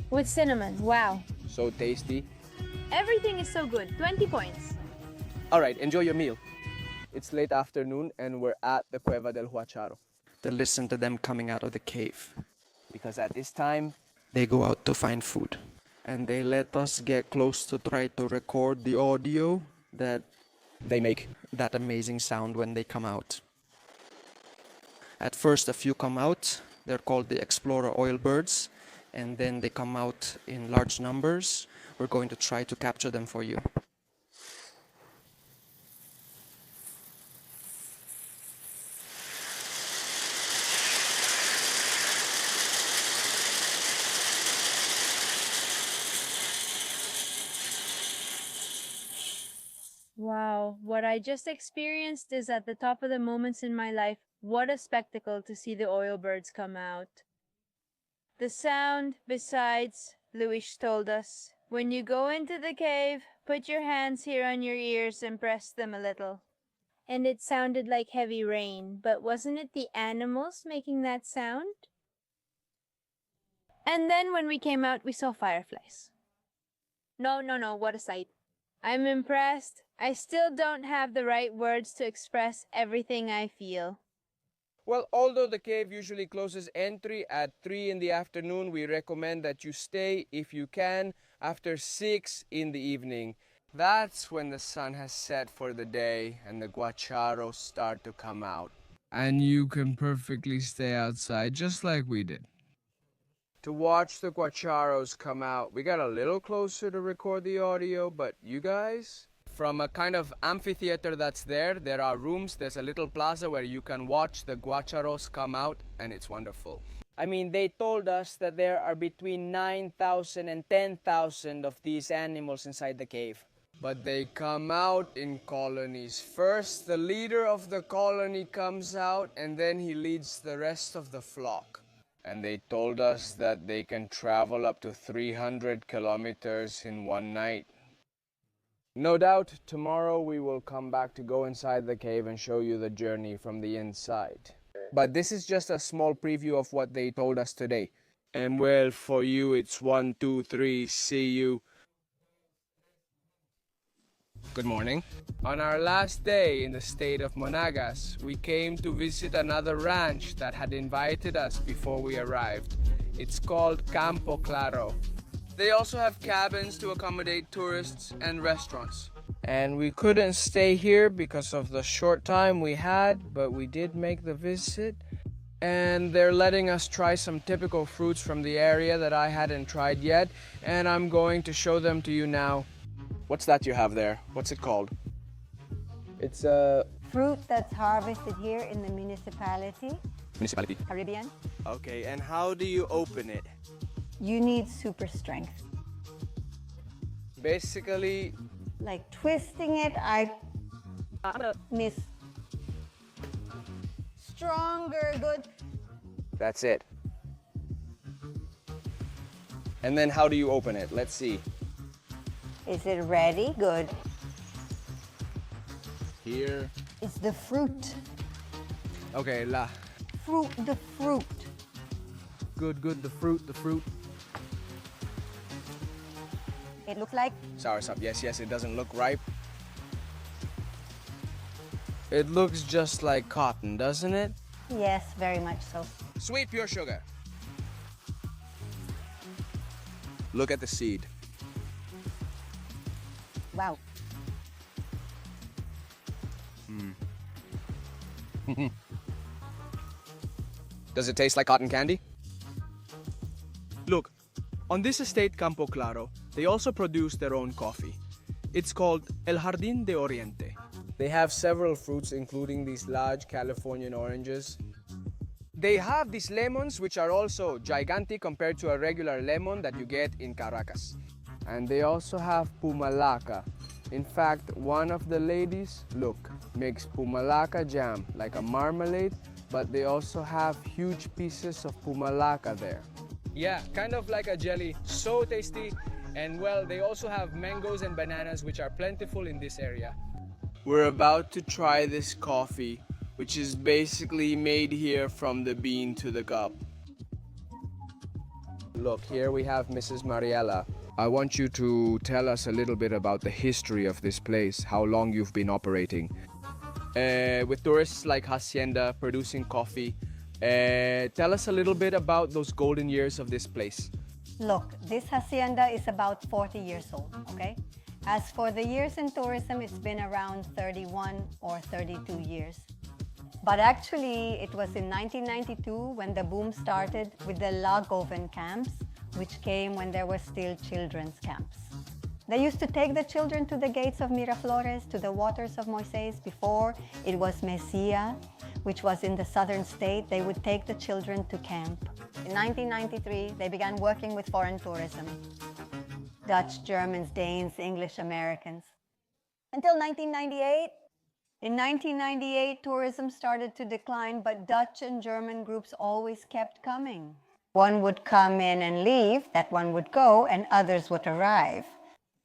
With cinnamon, wow. So tasty. Everything is so good, 20 points. Alright, enjoy your meal. It's late afternoon and we're at the Cueva del Guacharo. To listen to them coming out of the cave. Because at this time, they go out to find food. And they let us get close to try to record the audio that they make that amazing sound when they come out. At first, a few come out. They're called the explorer oil birds. And then they come out in large numbers. We're going to try to capture them for you. Wow, what I just experienced is at the top of the moments in my life. What a spectacle to see the oil birds come out. The sound, besides, Luis told us, when you go into the cave, put your hands here on your ears and press them a little. And it sounded like heavy rain, but wasn't it the animals making that sound? And then when we came out, we saw fireflies. No, what a sight. I'm impressed. I still don't have the right words to express everything I feel. Well, although the cave usually closes entry at 3 in the afternoon, we recommend that you stay, if you can, after 6 in the evening. That's when the sun has set for the day and the guacharos start to come out. And you can perfectly stay outside just like we did. To watch the guacharos come out, we got a little closer to record the audio, but you guys? from a kind of amphitheater that's there. There are rooms, there's a little plaza where you can watch the guacharos come out, and it's wonderful. I mean, they told us that there are between 9,000 and 10,000 of these animals inside the cave. But they come out in colonies. First, the leader of the colony comes out, and then he leads the rest of the flock. And they told us that they can travel up to 300 kilometers in one night. No doubt, tomorrow we will come back to go inside the cave and show you the journey from the inside. But this is just a small preview of what they told us today. And well, for you it's 1, 2, 3, see you. Good morning. On our last day in the state of Monagas, we came to visit another ranch that had invited us before we arrived. It's called Campo Claro. They also have cabins to accommodate tourists and restaurants. And we couldn't stay here because of the short time we had, but we did make the visit. And they're letting us try some typical fruits from the area that I hadn't tried yet, and I'm going to show them to you now. What's that you have there? What's it called? It's a Fruit that's harvested here in the municipality. municipality. Caribbean. Okay, and how do you open it? You need super strength. Basically, Like twisting it, I'm gonna miss. Stronger, good. that's it. And then how do you open it? Let's see. Is it ready? Good. Here. It's the fruit. Okay, la. Fruit, the fruit. Good, the fruit. It looks like Sour sop, yes, it doesn't look ripe. It looks just like cotton, doesn't it? yes, very much so. Sweet pure sugar. Look at the seed. Wow. Does it taste like cotton candy? Look, on this estate Campo Claro, they also produce their own coffee. It's called El Jardín de Oriente. They have several fruits, including these large Californian oranges. They have these lemons, which are also gigantic compared to a regular lemon that you get in Caracas. And they also have pumalaca. In fact, one of the ladies, look, makes pumalaca jam, like a marmalade, but they also have huge pieces of pumalaca there. Yeah, kind of like a jelly, so tasty. And well, they also have mangoes and bananas, which are plentiful in this area. We're about to try this coffee, which is basically made here from the bean to the cup. Look, here we have Mrs. Mariela. I want you to tell us a little bit about the history of this place, how long you've been operating. With tourists like Hacienda producing coffee, tell us a little bit about those golden years of this place. Look, this hacienda is about 40 years old, okay? As for the years in tourism, it's been around 31 or 32 years. But actually, it was in 1992 when the boom started with the log oven camps, which came when there were still children's camps. They used to take the children to the gates of Miraflores, to the waters of Moises. Before it was Mesilla, which was in the southern state. They would take the children to camp. In 1993, they began working with foreign tourism. Dutch, Germans, Danes, English, Americans. Until 1998. In 1998, tourism started to decline, but Dutch and German groups always kept coming. One would come in and leave, that one would go, and others would arrive.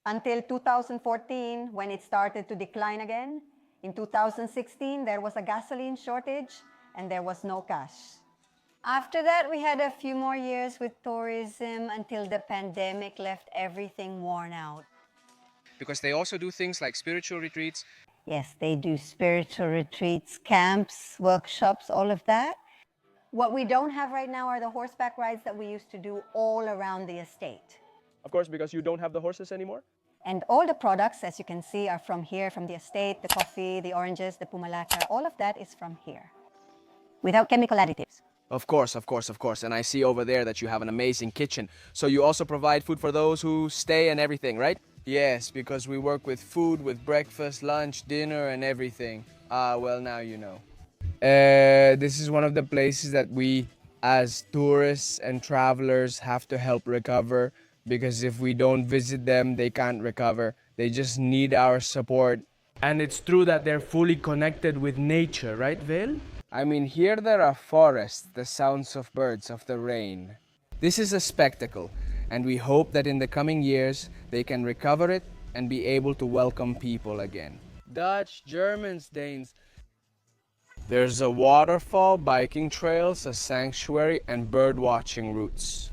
Until 2014, when it started to decline again. In 2016, there was a gasoline shortage and there was no cash. After that, we had a few more years with tourism until the pandemic left everything worn out. Because they also do things like spiritual retreats. Yes, they do spiritual retreats, camps, workshops, all of that. What we don't have right now are the horseback rides that we used to do all around the estate. Of course, because you don't have the horses anymore? And all the products, as you can see, are from here, from the estate, the coffee, the oranges, the pumalaca, all of that is from here, without chemical additives. Of course. And I see over there that you have an amazing kitchen. So you also provide food for those who stay and everything, right? Yes, because we work with food, with breakfast, lunch, dinner, and everything. Ah, well, now you know. This is one of the places that we, as tourists and travelers, have to help recover because if we don't visit them, they can't recover. They just need our support. And it's true that they're fully connected with nature, right, Vale? I mean, here there are forests, the sounds of birds, of the rain. This is a spectacle, and we hope that in the coming years they can recover it and be able to welcome people again. Dutch, Germans, Danes. There's a waterfall, biking trails, a sanctuary, and bird watching routes.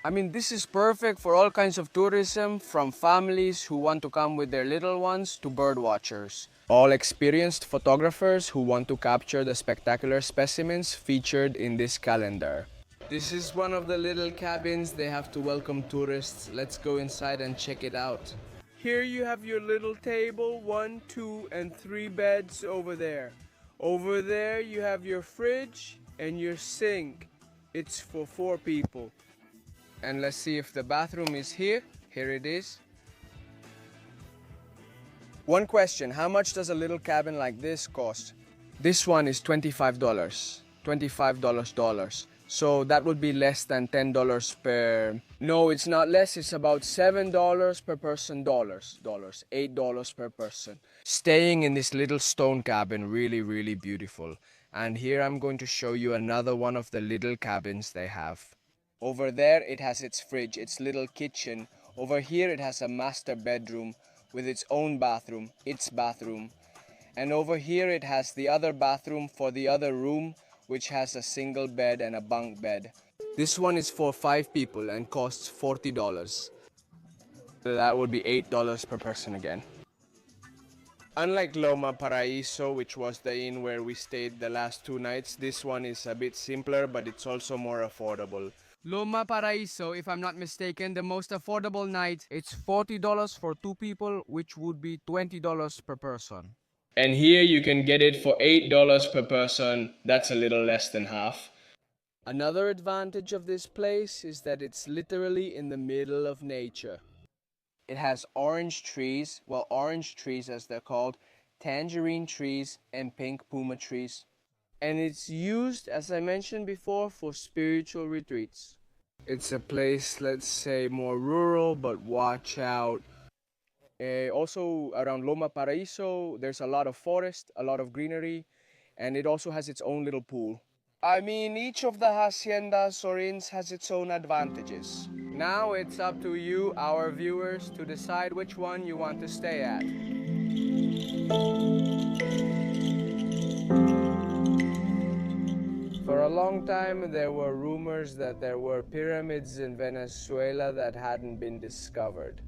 I mean, this is perfect for all kinds of tourism, from families who want to come with their little ones to bird watchers. All experienced photographers who want to capture the spectacular specimens featured in this calendar. This is one of the little cabins they have to welcome tourists. Let's go inside and check it out. Here you have your little table, 1, 2, and 3 beds over there. Over there you have your fridge and your sink. It's for 4 people. And let's see if the bathroom is here. Here it is. One question, how much does a little cabin like this cost? This one is $25. $25. So that would be less than $10 per... No, it's not less, it's about $7 per person, $8 per person. Staying in this little stone cabin, really beautiful. And here I'm going to show you another one of the little cabins they have. Over there it has its fridge, its little kitchen. Over here it has a master bedroom with its own bathroom, its bathroom. And over here it has the other bathroom for the other room, which has a single bed and a bunk bed. This one is for 5 people and costs $40. So that would be $8 per person again. Unlike Loma Paraiso, which was the inn where we stayed the last 2 nights, this one is a bit simpler, but it's also more affordable. Loma Paraiso, if I'm not mistaken, the most affordable night, it's $40 for 2 people, which would be $20 per person. And here you can get it for $8 per person. That's a little less than half. Another advantage of this place is that it's literally in the middle of nature. It has orange trees, well, orange trees as they're called, tangerine trees, and pink puma trees. And it's used, as I mentioned before, for spiritual retreats. It's a place, let's say, more rural, but watch out. Also, around Loma Paraiso, there's a lot of forest, a lot of greenery, and it also has its own little pool. I mean, each of the haciendas or inns has its own advantages. Now it's up to you, our viewers, to decide which one you want to stay at. For a long time, there were rumors that there were pyramids in Venezuela that hadn't been discovered.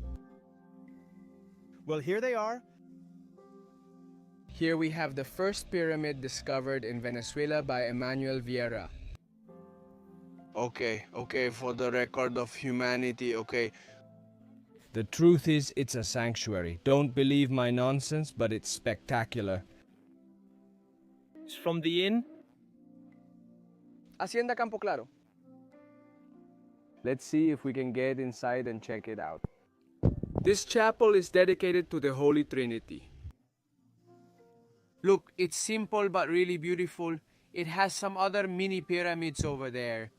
Well, here they are. Here we have the first pyramid discovered in Venezuela by Emmanuel Vieira. Okay, for the record of humanity, okay. The truth is, it's a sanctuary. Don't believe my nonsense, but it's spectacular. It's from the inn. Hacienda Campo Claro. Let's see if we can get inside and check it out. This chapel is dedicated to the Holy Trinity. Look, it's simple but really beautiful. It has some other mini pyramids over there.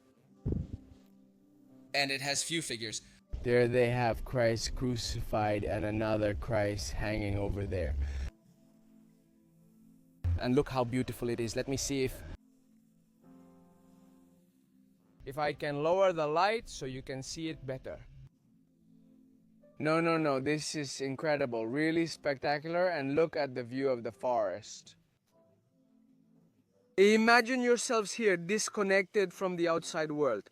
And it has few figures. There they have Christ crucified and another Christ hanging over there. And look how beautiful it is. Let me see if I can lower the light so you can see it better. No, this is incredible, really spectacular, and look at the view of the forest. Imagine yourselves here, disconnected from the outside world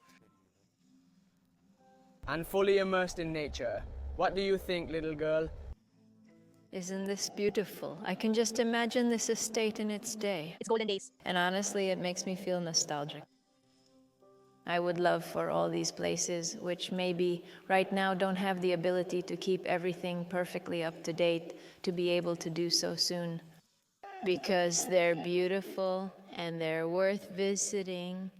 and fully immersed in nature. What do you think, little girl? Isn't this beautiful? I can just imagine this estate in its day. It's golden days. And honestly, it makes me feel nostalgic. I would love for all these places, which maybe right now don't have the ability to keep everything perfectly up to date, to be able to do so soon. Because they're beautiful and they're worth visiting.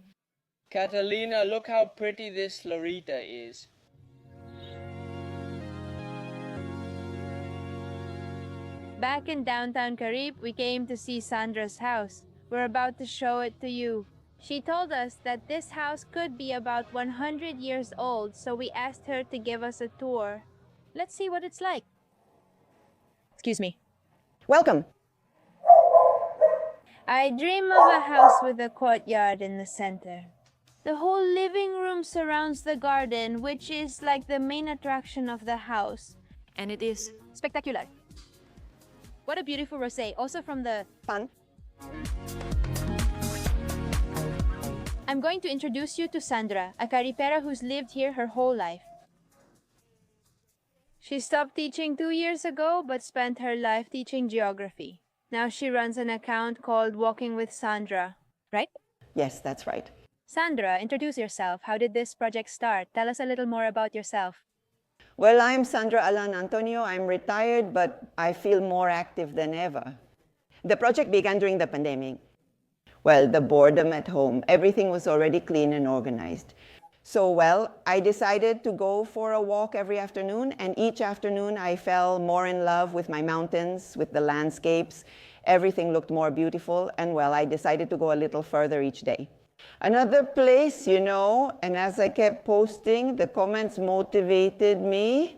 Catalina, look how pretty this Lorita is. Back in downtown Caripe, we came to see Sandra's house. We're about to show it to you. She told us that this house could be about 100 years old, so we asked her to give us a tour. Let's see what it's like. Excuse me. Welcome. I dream of a house with a courtyard in the center. The whole living room surrounds the garden, which is like the main attraction of the house. And it is spectacular. What a beautiful rosé, also from the pan. I'm going to introduce you to Sandra, a Caripera who's lived here her whole life. She stopped teaching 2 years ago, but spent her life teaching geography. Now she runs an account called Walking with Sandra, right? Yes, that's right. Sandra, introduce yourself. How did this project start? Tell us a little more about yourself. Well, I'm Sandra Alan Antonio. I'm retired, but I feel more active than ever. The project began during the pandemic. Well, the boredom at home, everything was already clean and organized. So, well, I decided to go for a walk every afternoon, and each afternoon I fell more in love with my mountains, with the landscapes. Everything looked more beautiful, and well, I decided to go a little further each day. Another place, you know, and as I kept posting, the comments motivated me.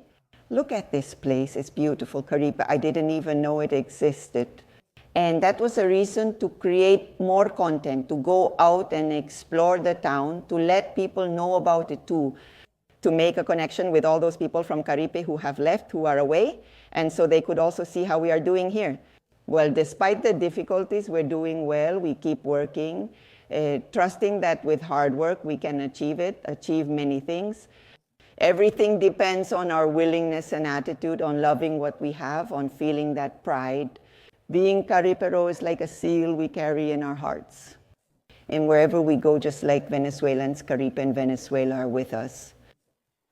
Look at this place, it's beautiful, Caripe. I didn't even know it existed. And that was a reason to create more content, to go out and explore the town, to let people know about it too, to make a connection with all those people from Caripe who have left, who are away, and so they could also see how we are doing here. Well, despite the difficulties, we're doing well, we keep working. Trusting that with hard work we can achieve many things. Everything depends on our willingness and attitude, on loving what we have, on feeling that pride. Being Caripero is like a seal we carry in our hearts. And wherever we go, just like Venezuelans, Caripe and Venezuela are with us.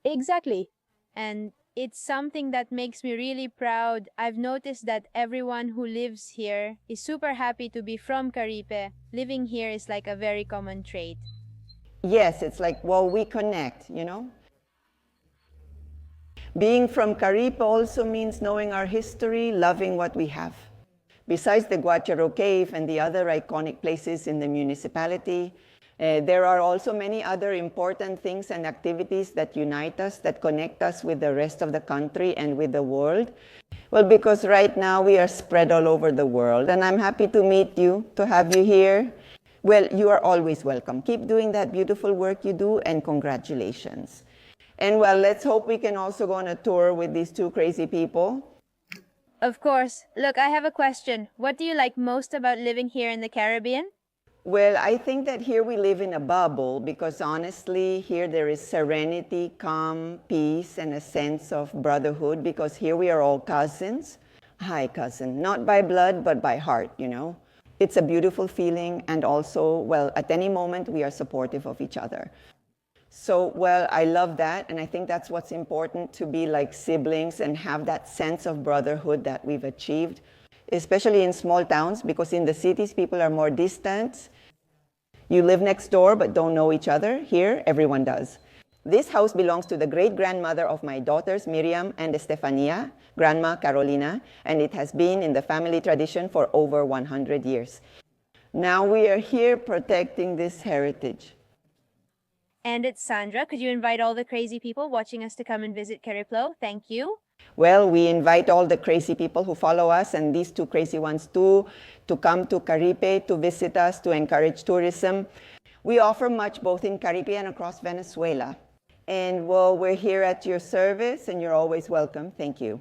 Exactly. And it's something that makes me really proud. I've noticed that everyone who lives here is super happy to be from Caripe. Living here is like a very common trait. Yes, it's like, well, we connect, you know? Being from Caripe also means knowing our history, loving what we have. Besides the Guacharo cave and the other iconic places in the municipality, there are also many other important things and activities that unite us, that connect us with the rest of the country and with the world. Well, because right now we are spread all over the world, and I'm happy to meet you, to have you here. Well, you are always welcome. Keep doing that beautiful work you do, and congratulations. And well, let's hope we can also go on a tour with these two crazy people. Of course. Look, I have a question. What do you like most about living here in the Caribbean? Well, I think that here we live in a bubble because honestly, here there is serenity, calm, peace, and a sense of brotherhood because here we are all cousins. Hi, cousin. Not by blood, but by heart, you know. It's a beautiful feeling, and also, well, at any moment, we are supportive of each other. So, well, I love that, and I think that's what's important, to be like siblings and have that sense of brotherhood that we've achieved, especially in small towns, because in the cities, people are more distant. You live next door but don't know each other. Here, everyone does. This house belongs to the great-grandmother of my daughters, Miriam and Estefania, Grandma Carolina, and it has been in the family tradition for over 100 years. Now we are here protecting this heritage. And it's Sandra. Could you invite all the crazy people watching us to come and visit Cariplo? Thank you. Well, we invite all the crazy people who follow us, and these two crazy ones too, to come to Caripe, to visit us, to encourage tourism. We offer much both in Caripe and across Venezuela. And well, we're here at your service, and you're always welcome. Thank you.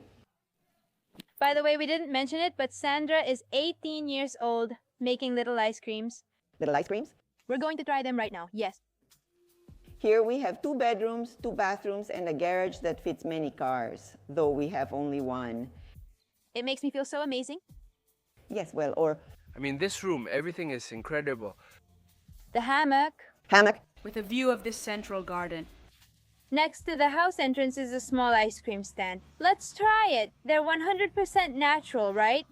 By the way, we didn't mention it, but Sandra is 18 years old, making little ice creams. Little ice creams? We're going to try them right now. Yes. Here we have 2 bedrooms, 2 bathrooms, and a garage that fits many cars, though we have only one. It makes me feel so amazing. Yes, well, or... I mean, this room, everything is incredible. The hammock. Hammock. With a view of this central garden. Next to the house entrance is a small ice cream stand. Let's try it. They're 100% natural, right?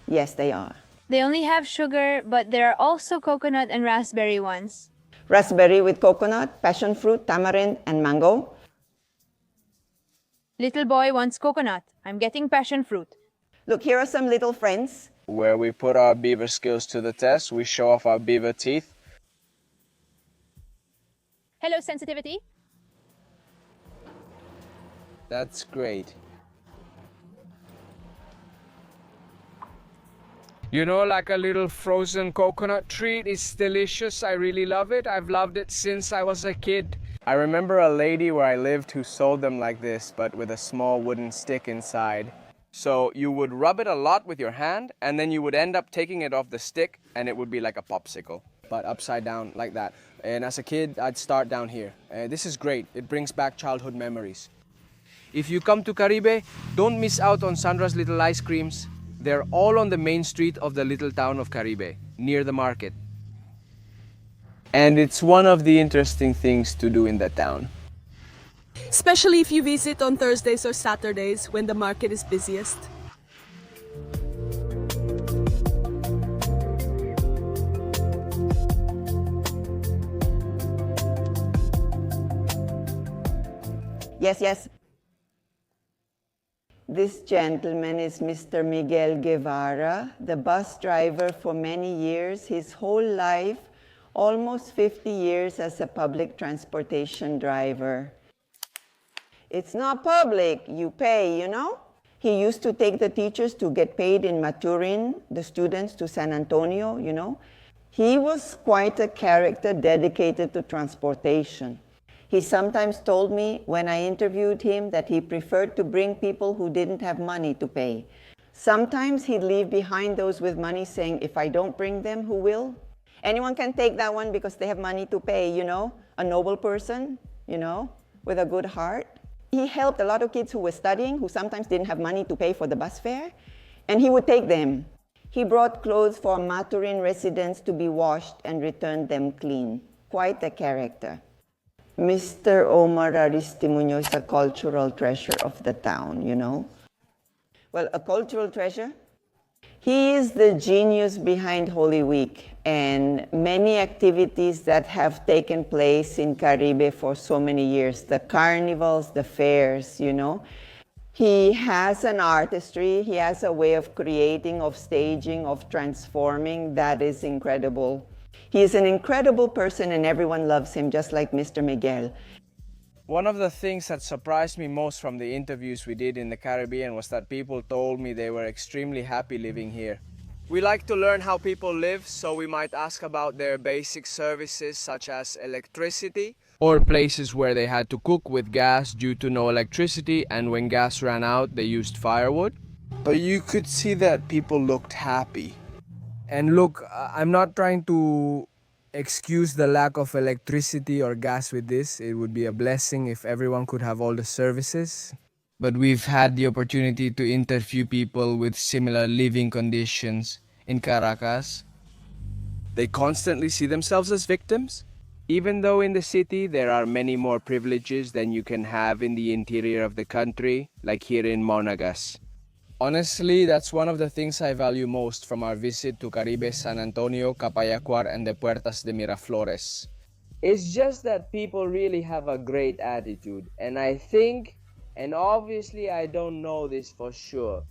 Yes, they are. They only have sugar, but there are also coconut and raspberry ones. Raspberry with coconut, passion fruit, tamarind, and mango. Little boy wants coconut. I'm getting passion fruit. Look, here are some little friends. Where we put our beaver skills to the test, we show off our beaver teeth. Hello, sensitivity. That's great. You know, like a little frozen coconut treat. It's delicious. I really love it. I've loved it since I was a kid. I remember a lady where I lived who sold them like this, but with a small wooden stick inside. So you would rub it a lot with your hand, and then you would end up taking it off the stick, and it would be like a popsicle, but upside down like that. And as a kid, I'd start down here. This is great. It brings back childhood memories. If you come to Caribe, don't miss out on Sandra's Little Ice Creams. They're all on the main street of the little town of Caribe, near the market. And it's one of the interesting things to do in that town. Especially if you visit on Thursdays or Saturdays when the market is busiest. Yes, yes. This gentleman is Mr. Miguel Guevara, the bus driver for many years, his whole life, almost 50 years as a public transportation driver. It's not public, you pay, you know? He used to take the teachers to get paid in Maturin, the students to San Antonio, you know? He was quite a character dedicated to transportation. He sometimes told me when I interviewed him that he preferred to bring people who didn't have money to pay. Sometimes he'd leave behind those with money saying, if I don't bring them, who will? Anyone can take that one because they have money to pay, you know? A noble person, you know, with a good heart. He helped a lot of kids who were studying, who sometimes didn't have money to pay for the bus fare, and he would take them. He brought clothes for Maturin residents to be washed and returned them clean. Quite a character. Mr. Omar Aristimuño is a cultural treasure of the town, you know. Well, a cultural treasure? He is the genius behind Holy Week and many activities that have taken place in Caribe for so many years. The carnivals, the fairs, you know. He has an artistry, he has a way of creating, of staging, of transforming that is incredible. He is an incredible person and everyone loves him, just like Mr. Miguel. One of the things that surprised me most from the interviews we did in the Caribbean was that people told me they were extremely happy living here. We like to learn how people live, so we might ask about their basic services such as electricity, or places where they had to cook with gas due to no electricity, and when gas ran out they used firewood. But you could see that people looked happy. And look, I'm not trying to excuse the lack of electricity or gas with this. It would be a blessing if everyone could have all the services. But we've had the opportunity to interview people with similar living conditions in Caracas. They constantly see themselves as victims, even though in the city there are many more privileges than you can have in the interior of the country, like here in Monagas. Honestly, that's one of the things I value most from our visit to Caribe, San Antonio, Capayacuar, and the Puertas de Miraflores. It's just that people really have a great attitude, and I think, and obviously I don't know this for sure,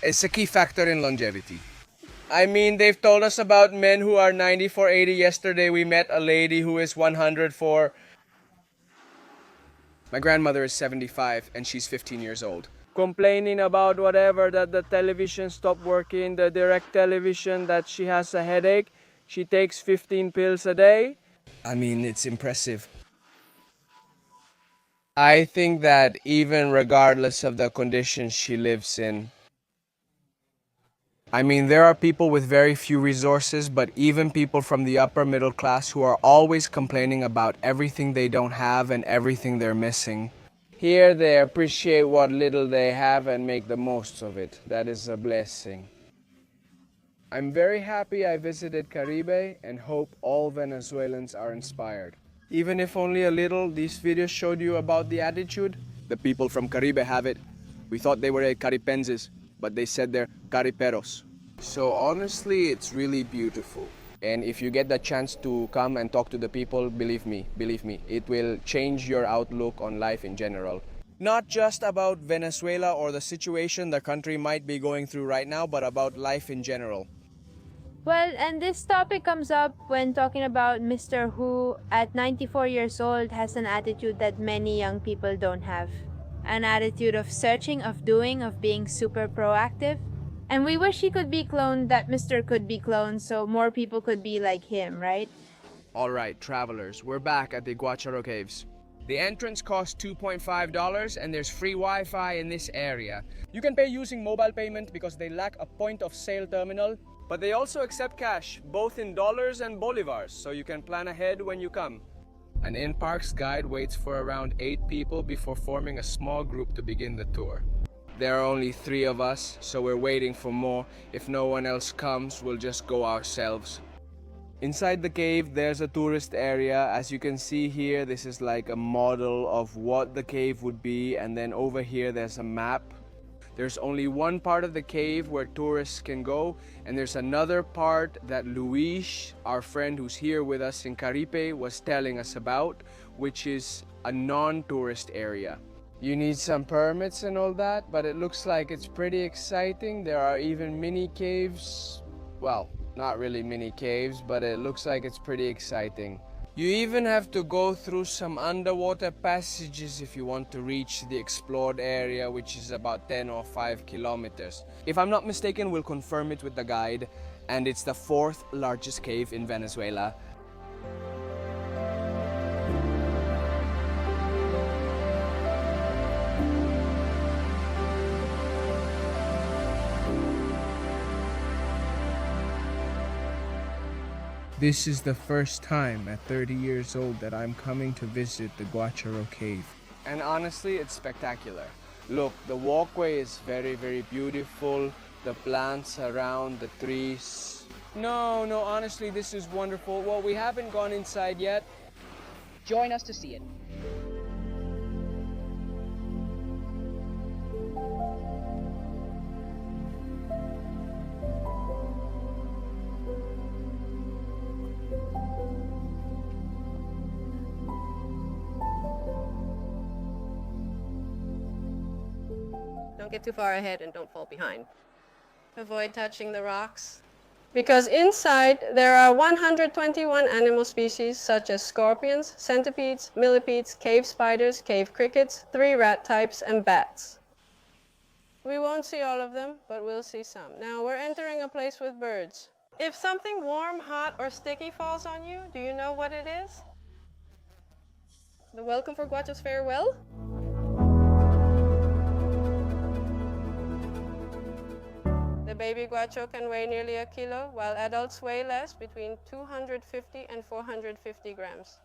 it's a key factor in longevity. I mean, they've told us about men who are 94, 80. Yesterday we met a lady who is 104. My grandmother is 75 and she's 15 years old. Complaining about whatever, that the television stopped working, the direct television, that she has a headache. She takes 15 pills a day. I mean, it's impressive. I think that even regardless of the conditions she lives in, I mean, there are people with very few resources, but even people from the upper middle class who are always complaining about everything they don't have and everything they're missing. Here they appreciate what little they have and make the most of it. That is a blessing. I'm very happy I visited Caribe and hope all Venezuelans are inspired. Even if only a little, these videos showed you about the attitude. The people from Caribe have it. We thought they were Caripenses, but they said they're Cariperos. So honestly, it's really beautiful. And if you get the chance to come and talk to the people, believe me, it will change your outlook on life in general. Not just about Venezuela or the situation the country might be going through right now, but about life in general. Well, and this topic comes up when talking about Mr. Who, at 94 years old, has an attitude that many young people don't have. An attitude of searching, of doing, of being super proactive. And we wish he could be cloned, that Mr. could be cloned, so more people could be like him, right? Alright, travelers, we're back at the Guacharo Caves. The entrance costs $2.5 and there's free Wi-Fi in this area. You can pay using mobile payment because they lack a point of sale terminal, but they also accept cash, both in dollars and bolivars, so you can plan ahead when you come. An in-parks guide waits for around 8 people before forming a small group to begin the tour. There are only 3 of us, so we're waiting for more. If no one else comes, we'll just go ourselves. Inside the cave, there's a tourist area. As you can see here, this is like a model of what the cave would be, and then over here there's a map. There's only one part of the cave where tourists can go, and there's another part that Luis, our friend who's here with us in Caripe, was telling us about, which is a non-tourist area. You need some permits and all that, but it looks like it's pretty exciting. There are even mini caves. Well, not really mini caves, but it looks like it's pretty exciting. You even have to go through some underwater passages if you want to reach the explored area, which is about 10 or 5 kilometers. If I'm not mistaken, we'll confirm it with the guide, and it's the 4th largest cave in Venezuela. This is the first time at 30 years old that I'm coming to visit the Guacharo cave. And honestly, it's spectacular. Look, the walkway is very, very beautiful. The plants around, the trees. No, honestly, this is wonderful. Well, we haven't gone inside yet. Join us to see it. Don't get too far ahead and don't fall behind. Avoid touching the rocks, because inside there are 121 animal species such as scorpions, centipedes, millipedes, cave spiders, cave crickets, 3 rat types, and bats. We won't see all of them, but we'll see some. Now we're entering a place with birds. If something warm, hot, or sticky falls on you, do you know what it is? The welcome for Guacho's farewell? The baby guacho can weigh nearly a kilo, while adults weigh less, between 250 and 450 grams.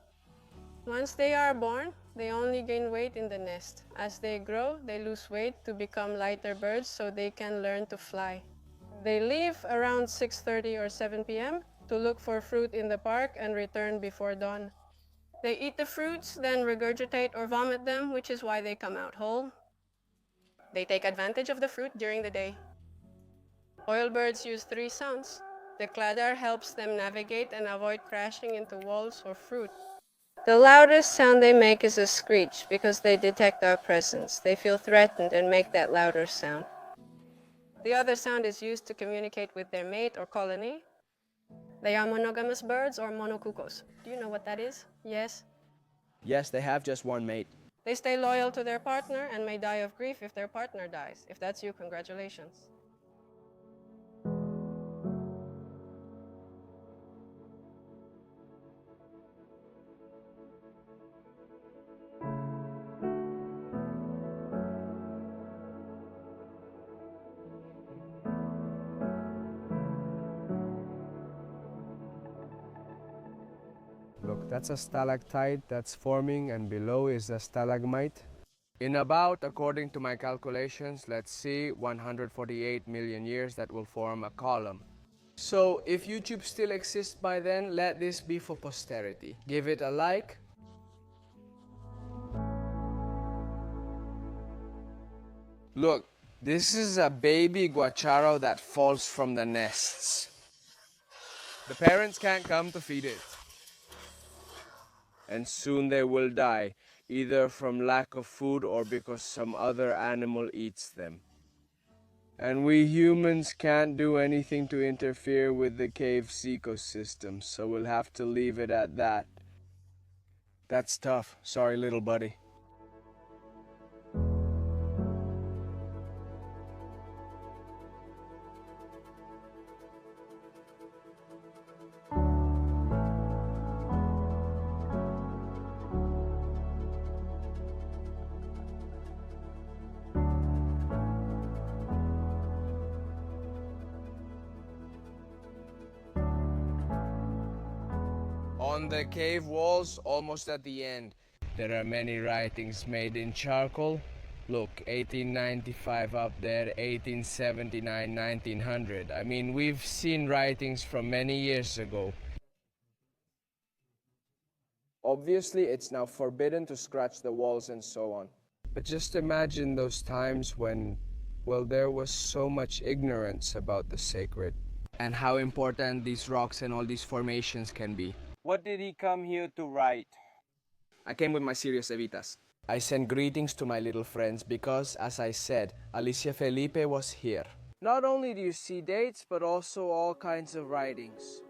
Once they are born, they only gain weight in the nest. As they grow, they lose weight to become lighter birds so they can learn to fly. They leave around 6:30 or 7 p.m. to look for fruit in the park and return before dawn. They eat the fruits, then regurgitate or vomit them, which is why they come out whole. They take advantage of the fruit during the day. Oilbirds use 3 sounds. The claddar helps them navigate and avoid crashing into walls or fruit. The loudest sound they make is a screech because they detect our presence. They feel threatened and make that louder sound. The other sound is used to communicate with their mate or colony. They are monogamous birds or monocucos. Do you know what that is? Yes? Yes, they have just one mate. They stay loyal to their partner and may die of grief if their partner dies. If that's you, congratulations. Look, that's a stalactite that's forming, and below is a stalagmite. In about, according to my calculations, let's see, 148 million years, that will form a column. So if YouTube still exists by then, let this be for posterity. Give it a like. Look, this is a baby guacharo that falls from the nests. The parents can't come to feed it, and soon they will die. either from lack of food or because some other animal eats them. And we humans can't do anything to interfere with the cave's ecosystem, so we'll have to leave it at that. That's tough. Sorry, little buddy. On the cave walls, almost at the end, there are many writings made in charcoal. Look, 1895 up there, 1879, 1900. I mean, we've seen writings from many years ago. Obviously, it's now forbidden to scratch the walls and so on. But just imagine those times when, well, there was so much ignorance about the sacred. And how important these rocks and all these formations can be. What did he come here to write? I came with my serious evitas. I sent greetings to my little friends because, as I said, Alicia Felipe was here. Not only do you see dates, but also all kinds of writings.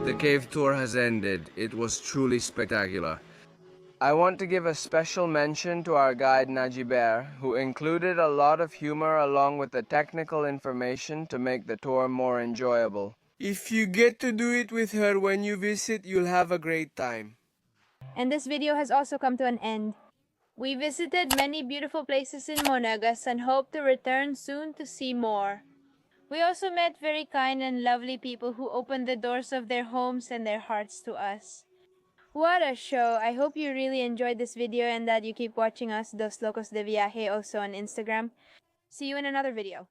The cave tour has ended. It was truly spectacular. I want to give a special mention to our guide Najiber, who included a lot of humor along with the technical information to make the tour more enjoyable. If you get to do it with her when you visit, you'll have a great time. And this video has also come to an end. We visited many beautiful places in Monagas and hope to return soon to see more. We also met very kind and lovely people who opened the doors of their homes and their hearts to us. What a show! I hope you really enjoyed this video and that you keep watching us, Dos Locos de Viaje, also on Instagram. See you in another video.